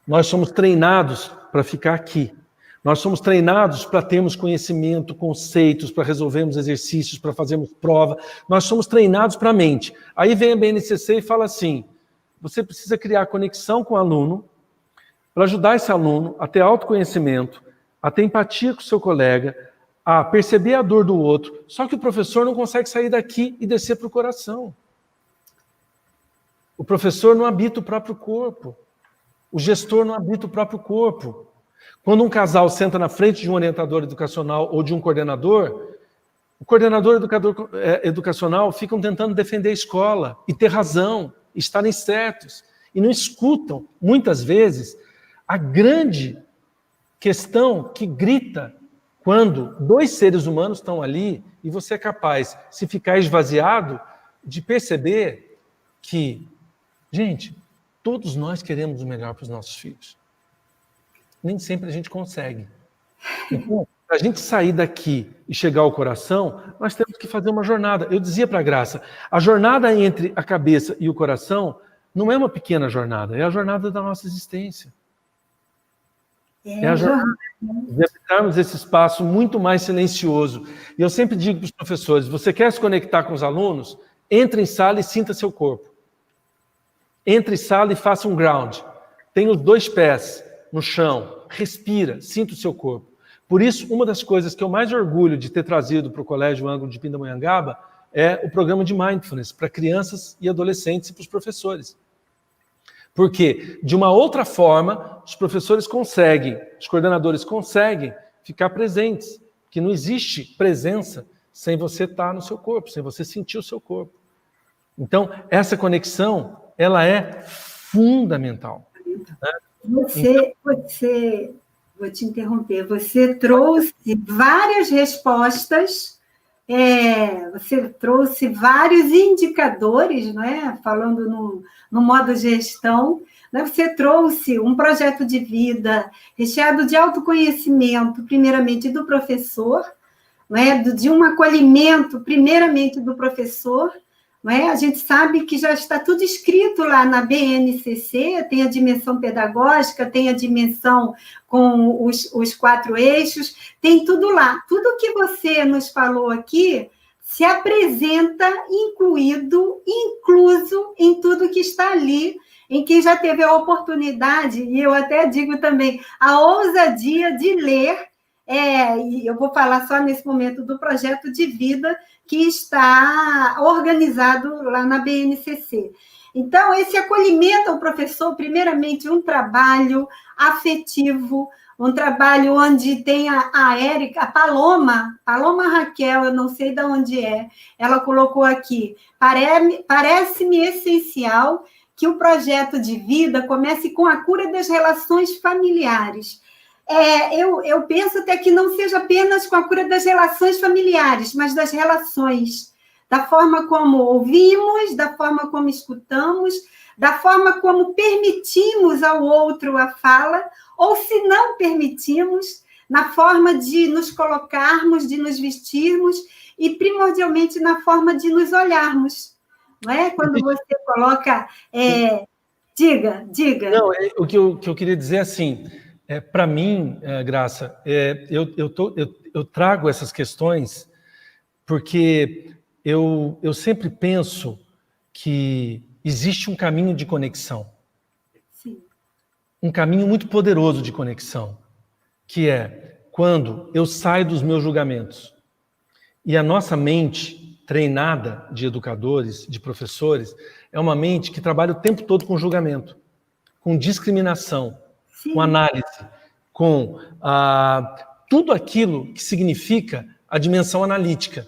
Nós somos treinados para ficar aqui. Nós somos treinados para termos conhecimento, conceitos, para resolvermos exercícios, para fazermos prova. Nós somos treinados para a mente. Aí vem a BNCC e fala assim, você precisa criar conexão com o aluno para ajudar esse aluno a ter autoconhecimento, a ter empatia com o seu colega, a perceber a dor do outro. Só que o professor não consegue sair daqui e descer para o coração. O professor não habita o próprio corpo. O gestor não habita o próprio corpo. Quando um casal senta na frente de um orientador educacional ou de um coordenador, o coordenador educacional ficam tentando defender a escola e ter razão, estarem certos, e não escutam, muitas vezes, a grande questão que grita quando dois seres humanos estão ali e você é capaz, se ficar esvaziado, de perceber que, gente, todos nós queremos o melhor para os nossos filhos. Nem sempre a gente consegue. Então, para a gente sair daqui e chegar ao coração, nós temos que fazer uma jornada. Eu dizia para a Graça, a jornada entre a cabeça e o coração não é uma pequena jornada, é a jornada da nossa existência. É a jornada de habitarmos esse espaço muito mais silencioso. E eu sempre digo para os professores, você quer se conectar com os alunos? Entre em sala e sinta seu corpo. Entre em sala e faça um ground. Tenha os 2 pés no chão, respira, sinta o seu corpo. Por isso, uma das coisas que eu mais orgulho de ter trazido para o Colégio Ângulo de Pindamonhangaba é o programa de Mindfulness para crianças e adolescentes e para os professores. Porque, de uma outra forma, os professores conseguem, os coordenadores conseguem ficar presentes, que não existe presença sem você estar no seu corpo, sem você sentir o seu corpo. Então, essa conexão, ela é fundamental. Né? Vou te interromper, você trouxe várias respostas, você trouxe vários indicadores, não é? Falando no modo gestão, né? Você trouxe um projeto de vida recheado de autoconhecimento, primeiramente do professor, não é? De um acolhimento, primeiramente do professor. Não é? A gente sabe que já está tudo escrito lá na BNCC, tem a dimensão pedagógica, tem a dimensão com os 4 eixos, tem tudo lá. Tudo que você nos falou aqui se apresenta incluso em tudo que está ali, em quem já teve a oportunidade, e eu até digo também, a ousadia de ler, e eu vou falar só nesse momento do projeto de vida que está organizado lá na BNCC. Então, esse acolhimento ao professor, primeiramente, um trabalho afetivo, um trabalho onde tem a Érica, a Paloma Raquel, eu não sei de onde ela colocou aqui, parece-me essencial que o projeto de vida comece com a cura das relações familiares. Eu penso até que não seja apenas com a cura das relações familiares, mas das relações, da forma como ouvimos, da forma como escutamos, da forma como permitimos ao outro a fala, ou se não permitimos, na forma de nos colocarmos, de nos vestirmos, e primordialmente na forma de nos olharmos. Não é? Quando você coloca... Diga. Não, o que eu queria dizer é assim... para mim, Graça, eu trago essas questões porque eu sempre penso que existe um caminho de conexão. Sim. Um caminho muito poderoso de conexão, que é quando eu saio dos meus julgamentos. E a nossa mente treinada de educadores, de professores, é uma mente que trabalha o tempo todo com julgamento, com discriminação, Sim. com análise, com tudo aquilo que significa a dimensão analítica.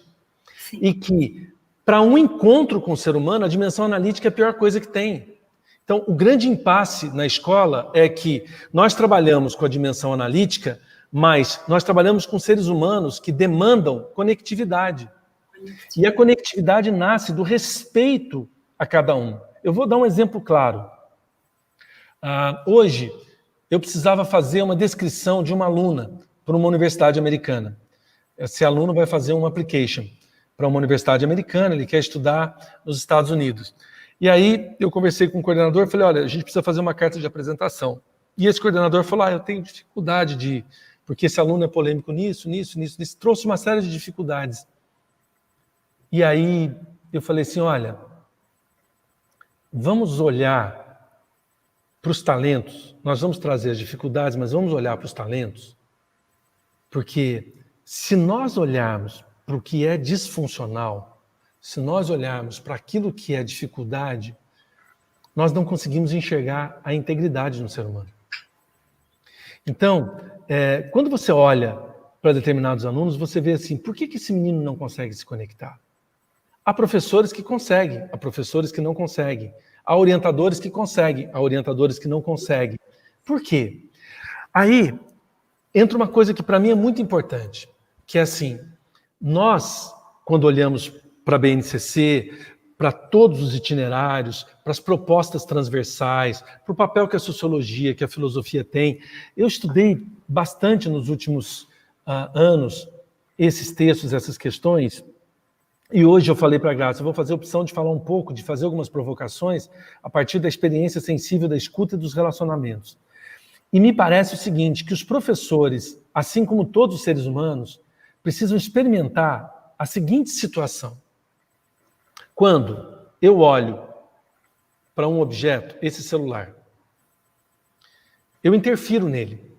Sim. E que, para um encontro com o ser humano, a dimensão analítica é a pior coisa que tem. Então, o grande impasse na escola é que nós trabalhamos com a dimensão analítica, mas nós trabalhamos com seres humanos que demandam conectividade. E a conectividade nasce do respeito a cada um. Eu vou dar um exemplo claro. Hoje, eu precisava fazer uma descrição de uma aluna para uma universidade americana. Esse aluno vai fazer um application para uma universidade americana, ele quer estudar nos Estados Unidos. E aí eu conversei com o coordenador e falei, olha, a gente precisa fazer uma carta de apresentação. E esse coordenador falou, eu tenho dificuldade porque esse aluno é polêmico nisso. Trouxe uma série de dificuldades. E aí eu falei assim, olha, vamos olhar para os talentos, nós vamos trazer as dificuldades, mas vamos olhar para os talentos, porque se nós olharmos para o que é disfuncional, se nós olharmos para aquilo que é dificuldade, nós não conseguimos enxergar a integridade no ser humano. Então, quando você olha para determinados alunos, você vê assim, por que esse menino não consegue se conectar? Há professores que conseguem, há professores que não conseguem. Há orientadores que conseguem, há orientadores que não conseguem. Por quê? Aí entra uma coisa que para mim é muito importante, que é assim, nós, quando olhamos para a BNCC, para todos os itinerários, para as propostas transversais, para o papel que a sociologia, que a filosofia tem, eu estudei bastante nos últimos anos esses textos, essas questões. E hoje eu falei para a Graça, eu vou fazer a opção de falar um pouco, de fazer algumas provocações a partir da experiência sensível da escuta e dos relacionamentos. E me parece o seguinte, que os professores, assim como todos os seres humanos, precisam experimentar a seguinte situação. Quando eu olho para um objeto, esse celular, eu interfiro nele.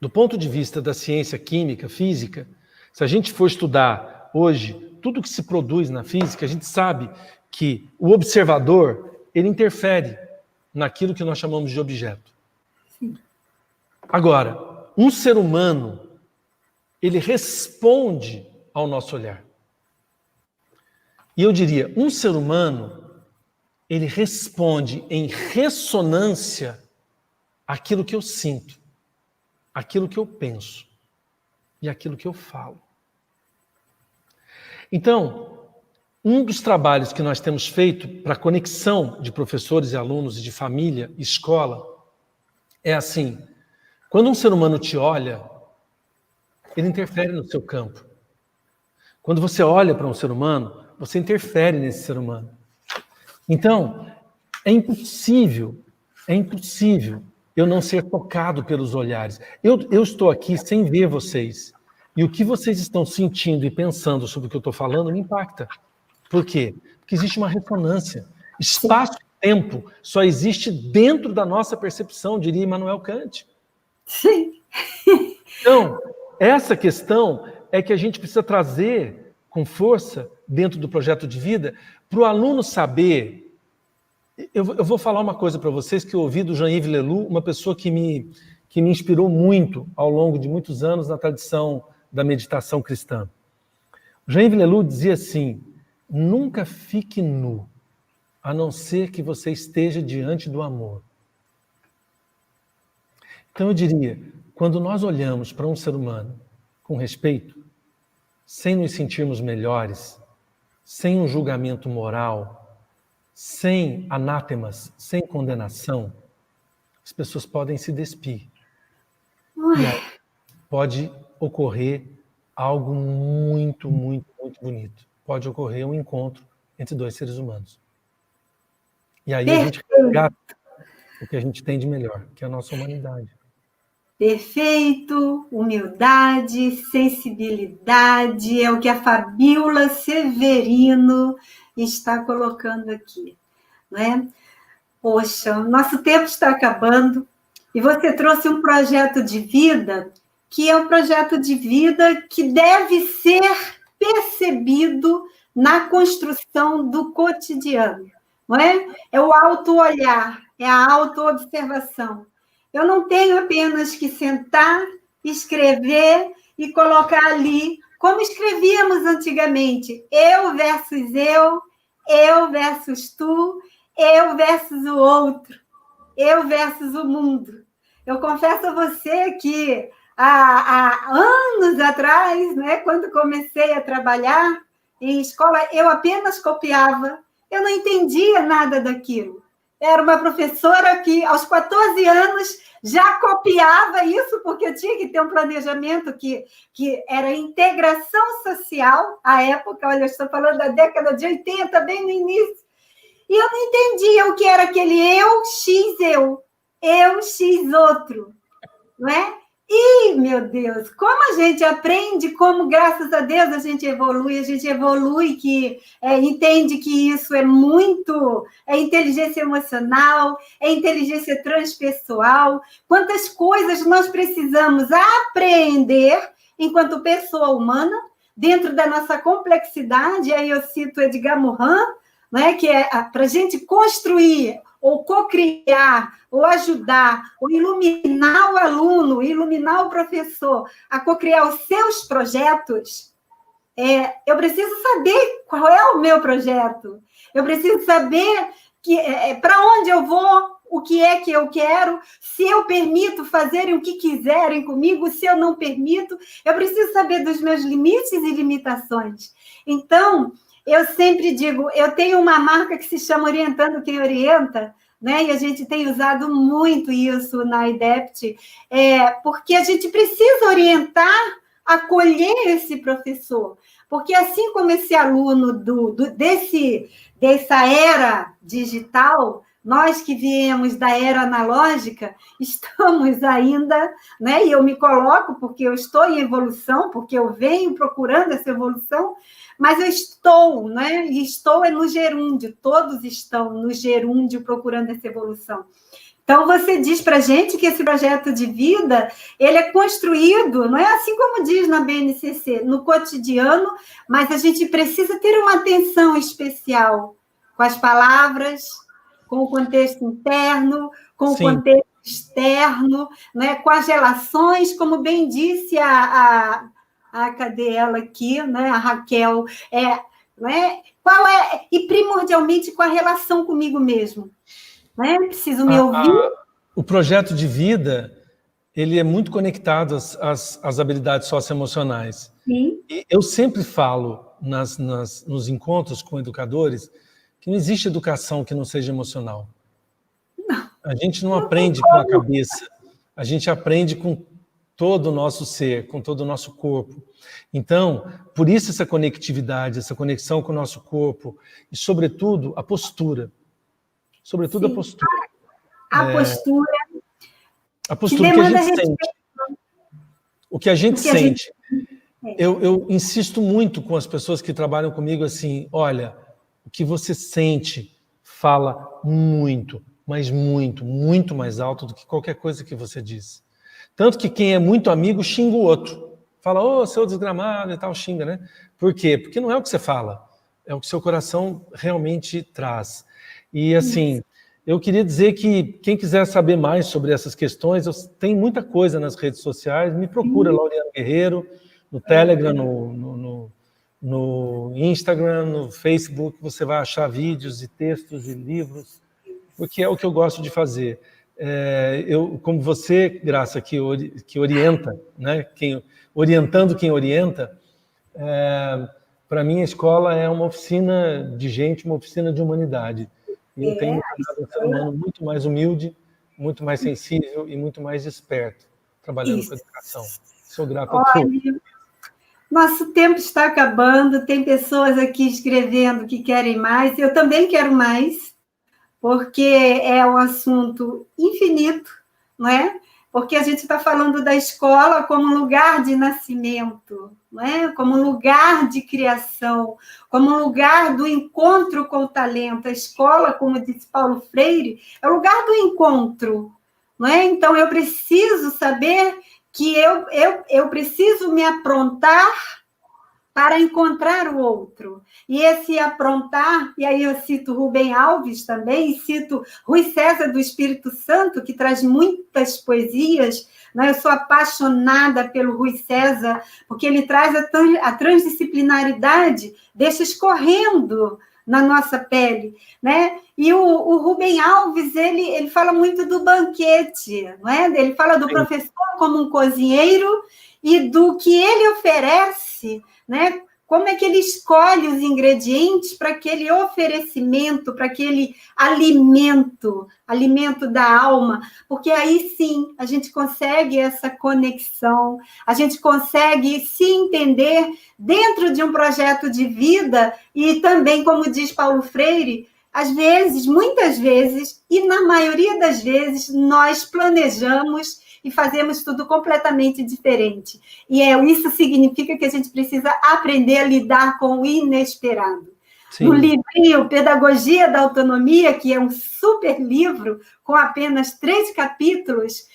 Do ponto de vista da ciência química, física, se a gente for estudar hoje tudo que se produz na física, a gente sabe que o observador, ele interfere naquilo que nós chamamos de objeto. Sim. Agora, um ser humano, ele responde ao nosso olhar. E eu diria, um ser humano, ele responde em ressonância àquilo que eu sinto, àquilo que eu penso e àquilo que eu falo. Então, um dos trabalhos que nós temos feito para a conexão de professores e alunos, e de família e escola, é assim, quando um ser humano te olha, ele interfere no seu campo. Quando você olha para um ser humano, você interfere nesse ser humano. Então, é impossível eu não ser tocado pelos olhares. Eu estou aqui sem ver vocês. E o que vocês estão sentindo e pensando sobre o que eu estou falando me impacta. Por quê? Porque existe uma ressonância. Espaço e tempo só existe dentro da nossa percepção, diria Immanuel Kant. Sim. Então, essa questão é que a gente precisa trazer com força dentro do projeto de vida para o aluno saber. Eu vou falar uma coisa para vocês que eu ouvi do Jean-Yves Leloup, uma pessoa que me inspirou muito ao longo de muitos anos na tradição da meditação cristã. O Jean-Yves Leloup dizia assim: nunca fique nu, a não ser que você esteja diante do amor. Então eu diria, quando nós olhamos para um ser humano com respeito, sem nos sentirmos melhores, sem um julgamento moral, sem anátemas, sem condenação, as pessoas podem se despir. E aí pode ocorrer algo muito, muito, muito bonito. Pode ocorrer um encontro entre dois seres humanos. E aí a gente resgata o que a gente tem de melhor, que é a nossa humanidade. Perfeito, humildade, sensibilidade, é o que a Fabíola Severino está colocando aqui, não é? Poxa, o nosso tempo está acabando e você trouxe um projeto de vida que é um projeto de vida que deve ser percebido na construção do cotidiano, não é? É o auto-olhar, é a auto-observação. Eu não tenho apenas que sentar, escrever e colocar ali, como escrevíamos antigamente, eu versus tu, eu versus o outro, eu versus o mundo. Eu confesso a você que há anos atrás, né, quando comecei a trabalhar em escola, eu apenas copiava, eu não entendia nada daquilo. Era uma professora que, aos 14 anos, já copiava isso, porque eu tinha que ter um planejamento que era integração social, à época, olha, eu estou falando da década de 80, bem no início, e eu não entendia o que era aquele eu, x outro, não é? E, meu Deus, como a gente aprende, como, graças a Deus, a gente evolui, que entende que isso é muito, é inteligência emocional, é inteligência transpessoal, quantas coisas nós precisamos aprender enquanto pessoa humana, dentro da nossa complexidade, aí eu cito Edgar Morin, né, que é para a gente construir, ou co-criar, ou ajudar, ou iluminar o aluno, iluminar o professor a co-criar os seus projetos, eu preciso saber qual é o meu projeto, eu preciso saber para onde eu vou, o que é que eu quero, se eu permito fazerem o que quiserem comigo, se eu não permito, eu preciso saber dos meus limites e limitações. Então, eu sempre digo, eu tenho uma marca que se chama Orientando Quem Orienta, né? E a gente tem usado muito isso na IDEPT, porque a gente precisa orientar, acolher esse professor, porque assim como esse aluno dessa era digital, nós que viemos da era analógica, estamos ainda, né? E eu me coloco porque eu estou em evolução, porque eu venho procurando essa evolução, mas eu estou, né? E estou no gerúndio, todos estão no gerúndio procurando essa evolução. Então, você diz para a gente que esse projeto de vida, ele é construído, não é assim como diz na BNCC, no cotidiano, mas a gente precisa ter uma atenção especial com as palavras, com o contexto interno, com o contexto externo, né? Com as relações, como bem disse cadê ela aqui, né? A Raquel, né? E primordialmente com a relação comigo mesmo. Né? Preciso me ouvir. O projeto de vida, ele é muito conectado às habilidades socioemocionais. Sim. E eu sempre falo nos encontros com educadores que não existe educação que não seja emocional. Não. A gente não aprende com a cabeça, a gente aprende com todo o nosso ser, com todo o nosso corpo. Então, por isso essa conectividade, essa conexão com o nosso corpo e, sobretudo, a postura. Sobretudo, sim, a postura. Postura. A postura que a gente sente. O que a gente sente. Eu insisto muito com as pessoas que trabalham comigo assim, olha, o que você sente fala muito, mas muito, muito mais alto do que qualquer coisa que você diz. Tanto que quem é muito amigo xinga o outro. Fala, ô, seu desgramado e tal, xinga, né? Por quê? Porque não é o que você fala, é o que seu coração realmente traz. E, assim, eu queria dizer que quem quiser saber mais sobre essas questões, tem muita coisa nas redes sociais, me procura, Laureano Guerreiro, no Telegram, no Instagram, no Facebook, você vai achar vídeos e textos e livros, porque é o que eu gosto de fazer. Eu, como você, Graça, que orienta, né? Orientando quem orienta, para mim a escola é uma oficina de gente, uma oficina de humanidade. E eu tenho um ser humano muito mais humilde, muito mais sensível e muito mais esperto, trabalhando com educação. Sou grato a todos. Nosso tempo está acabando, tem pessoas aqui escrevendo que querem mais, eu também quero mais, porque é um assunto infinito, não é? Porque a gente está falando da escola como lugar de nascimento, não é? Como lugar de criação, como lugar do encontro com o talento. A escola, como disse Paulo Freire, é o lugar do encontro, não é? Então, eu preciso saber que eu preciso me aprontar para encontrar o outro. E esse aprontar, e aí eu cito Rubem Alves também, e cito Rui César do Espírito Santo, que traz muitas poesias, né? Eu sou apaixonada pelo Rui César, porque ele traz a transdisciplinaridade, deixa escorrendo na nossa pele, né? E o Rubem Alves, ele fala muito do banquete, não é? Ele fala do professor como um cozinheiro e do que ele oferece, né? Como é que ele escolhe os ingredientes para aquele oferecimento, para aquele alimento da alma, porque aí sim a gente consegue essa conexão, a gente consegue se entender dentro de um projeto de vida e também, como diz Paulo Freire, às vezes, muitas vezes, e na maioria das vezes, nós planejamos e fazemos tudo completamente diferente. E isso significa que a gente precisa aprender a lidar com o inesperado. Sim. No livrinho Pedagogia da Autonomia, que é um super livro, com apenas 3 capítulos,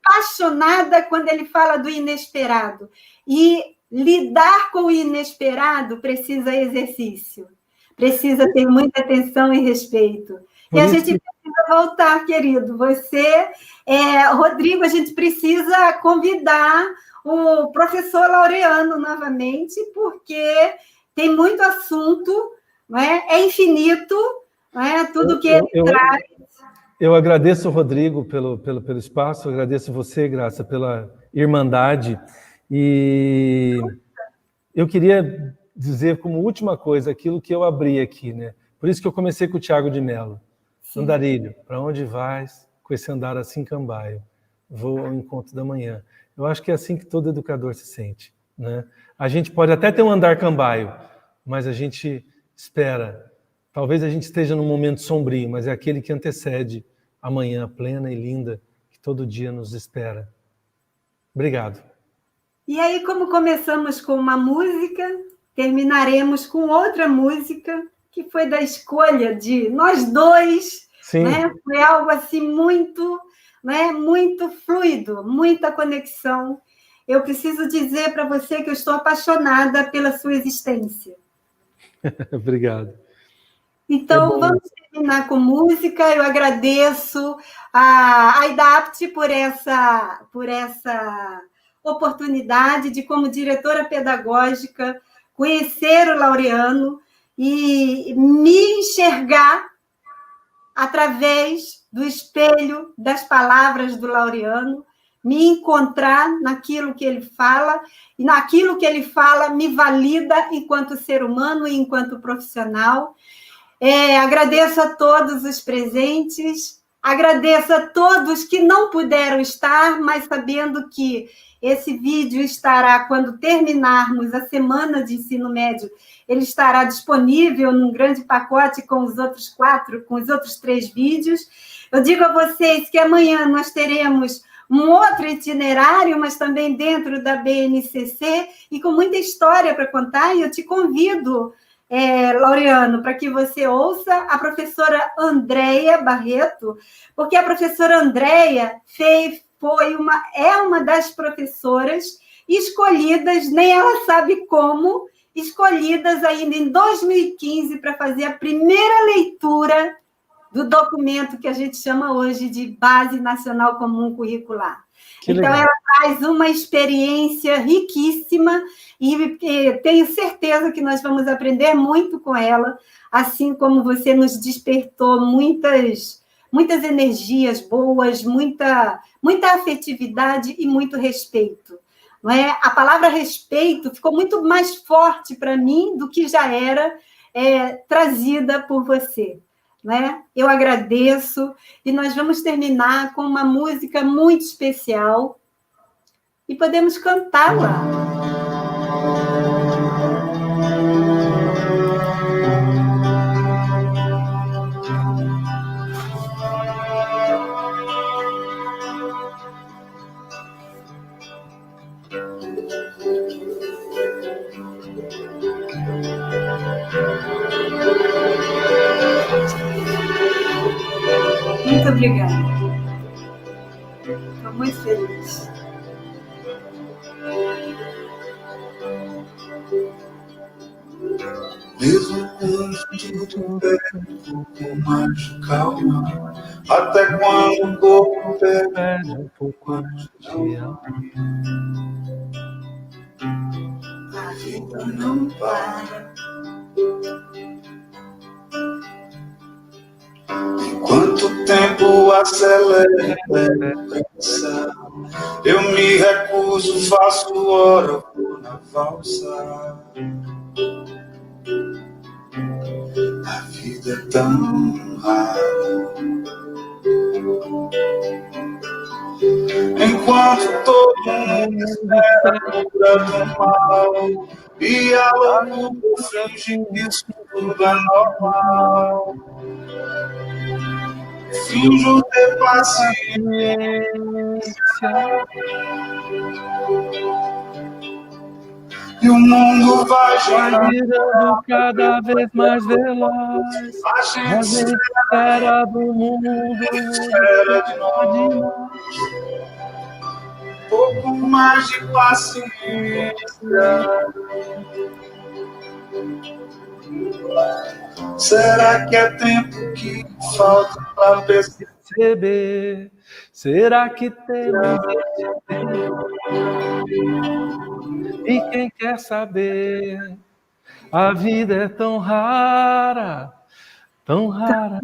apaixonada quando ele fala do inesperado. E lidar com o inesperado precisa exercício, precisa ter muita atenção e respeito. E a gente precisa voltar, querido. Você, Rodrigo, a gente precisa convidar o professor Laureano novamente, porque tem muito assunto, não é? É infinito, não é? Tudo que ele traz. Eu agradeço o Rodrigo pelo espaço, agradeço você, Graça, pela irmandade. E eu queria dizer como última coisa aquilo que eu abri aqui, né? Por isso que eu comecei com o Tiago de Mello. Andarilho, para onde vais com esse andar assim cambaio? Vou ao encontro da manhã. Eu acho que é assim que todo educador se sente, né? A gente pode até ter um andar cambaio, mas a gente espera Talvez a gente esteja num momento sombrio, mas é aquele que antecede a manhã plena e linda que todo dia nos espera. Obrigado. E aí, como começamos com uma música, terminaremos com outra música, que foi da escolha de nós dois. Sim. Né? Foi algo assim muito, né? Muito fluido, muita conexão. Eu preciso dizer para você que eu estou apaixonada pela sua existência. Obrigado. Então, vamos terminar com música. Eu agradeço a IDAPT por essa oportunidade de, como diretora pedagógica, conhecer o Laureano e me enxergar através do espelho das palavras do Laureano, me encontrar naquilo que ele fala, e naquilo que ele fala me valida enquanto ser humano e enquanto profissional. Agradeço a todos os presentes, agradeço a todos que não puderam estar, mas sabendo que esse vídeo estará, quando terminarmos a semana de ensino médio, ele estará disponível num grande pacote com os outros 3 vídeos. Eu digo a vocês que amanhã nós teremos um outro itinerário, mas também dentro da BNCC, e com muita história para contar, e eu te convido, Laureano, para que você ouça a professora Andréia Barreto, porque a professora Andréia é uma das professoras escolhidas, nem ela sabe como, escolhidas ainda em 2015 para fazer a primeira leitura do documento que a gente chama hoje de Base Nacional Comum Curricular. Então, ela traz uma experiência riquíssima e tenho certeza que nós vamos aprender muito com ela, assim como você nos despertou muitas energias boas, muita afetividade e muito respeito. Não é? A palavra respeito ficou muito mais forte para mim do que já era trazida por você. Né? Eu agradeço, e nós vamos terminar com uma música muito especial e podemos cantá-la. Muito obrigada. Estou muito feliz. Mesmo quando tudo perde um pouco mais de calma, até quando o corpo perde um pouco mais de alma, a vida não para. Enquanto o tempo acelera depressa, eu me recuso, faço hora, vou na valsa. A vida é tão rara. Enquanto todo mundo espera cura do mal, e a loucura finge que isso tudo é normal. Finjo ter paciência, e o mundo vai girando cada vez mais veloz. A gente espera do mundo, espera de nós um pouco mais de paciência. Será que é tempo que falta para perceber? Será que temos esse tempo? E quem quer saber? A vida é tão rara, tão rara.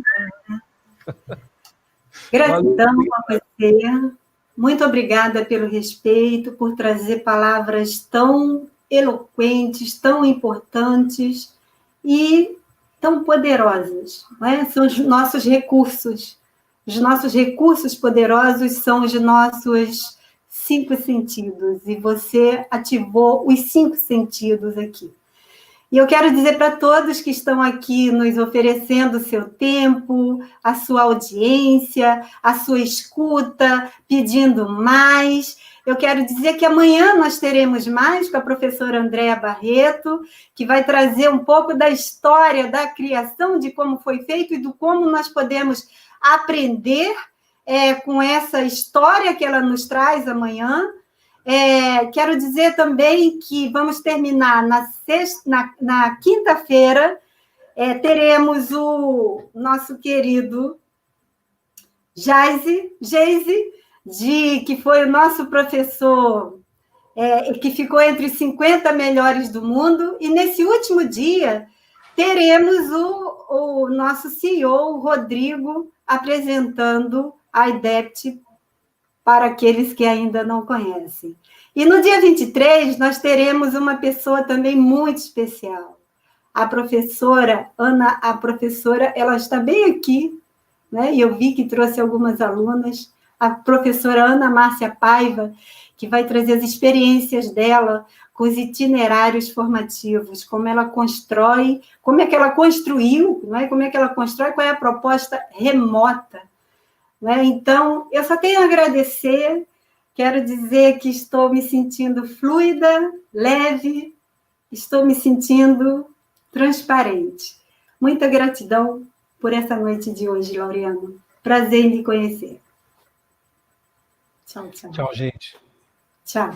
Gratidão a você. Muito obrigada pelo respeito, por trazer palavras tão eloquentes, tão importantes e tão poderosas. Não é? São os nossos recursos. Os nossos recursos poderosos são os nossos 5 sentidos. E você ativou os 5 sentidos aqui. E eu quero dizer para todos que estão aqui nos oferecendo o seu tempo, a sua audiência, a sua escuta, pedindo mais. Eu quero dizer que amanhã nós teremos mais com a professora Andréa Barreto, que vai trazer um pouco da história da criação, de como foi feito e do como nós podemos aprender com essa história que ela nos traz amanhã. Quero dizer também que vamos terminar na quinta-feira, teremos o nosso querido Geise, que foi o nosso professor, que ficou entre os 50 melhores do mundo, e nesse último dia teremos o nosso CEO, o Rodrigo, apresentando a IDEPT para aqueles que ainda não conhecem. E no dia 23, nós teremos uma pessoa também muito especial. A professora Ana, ela está bem aqui, né? E eu vi que trouxe algumas alunas, a professora Ana Márcia Paiva, que vai trazer as experiências dela com os itinerários formativos, como ela constrói, como é que ela construiu, não é? Como é que ela constrói, qual é a proposta remota. Né? Então, eu só tenho a agradecer, quero dizer que estou me sentindo fluida, leve, estou me sentindo transparente. Muita gratidão por essa noite de hoje, Laureano. Prazer em lhe conhecer. Tchau, tchau. Tchau, gente. Tchau.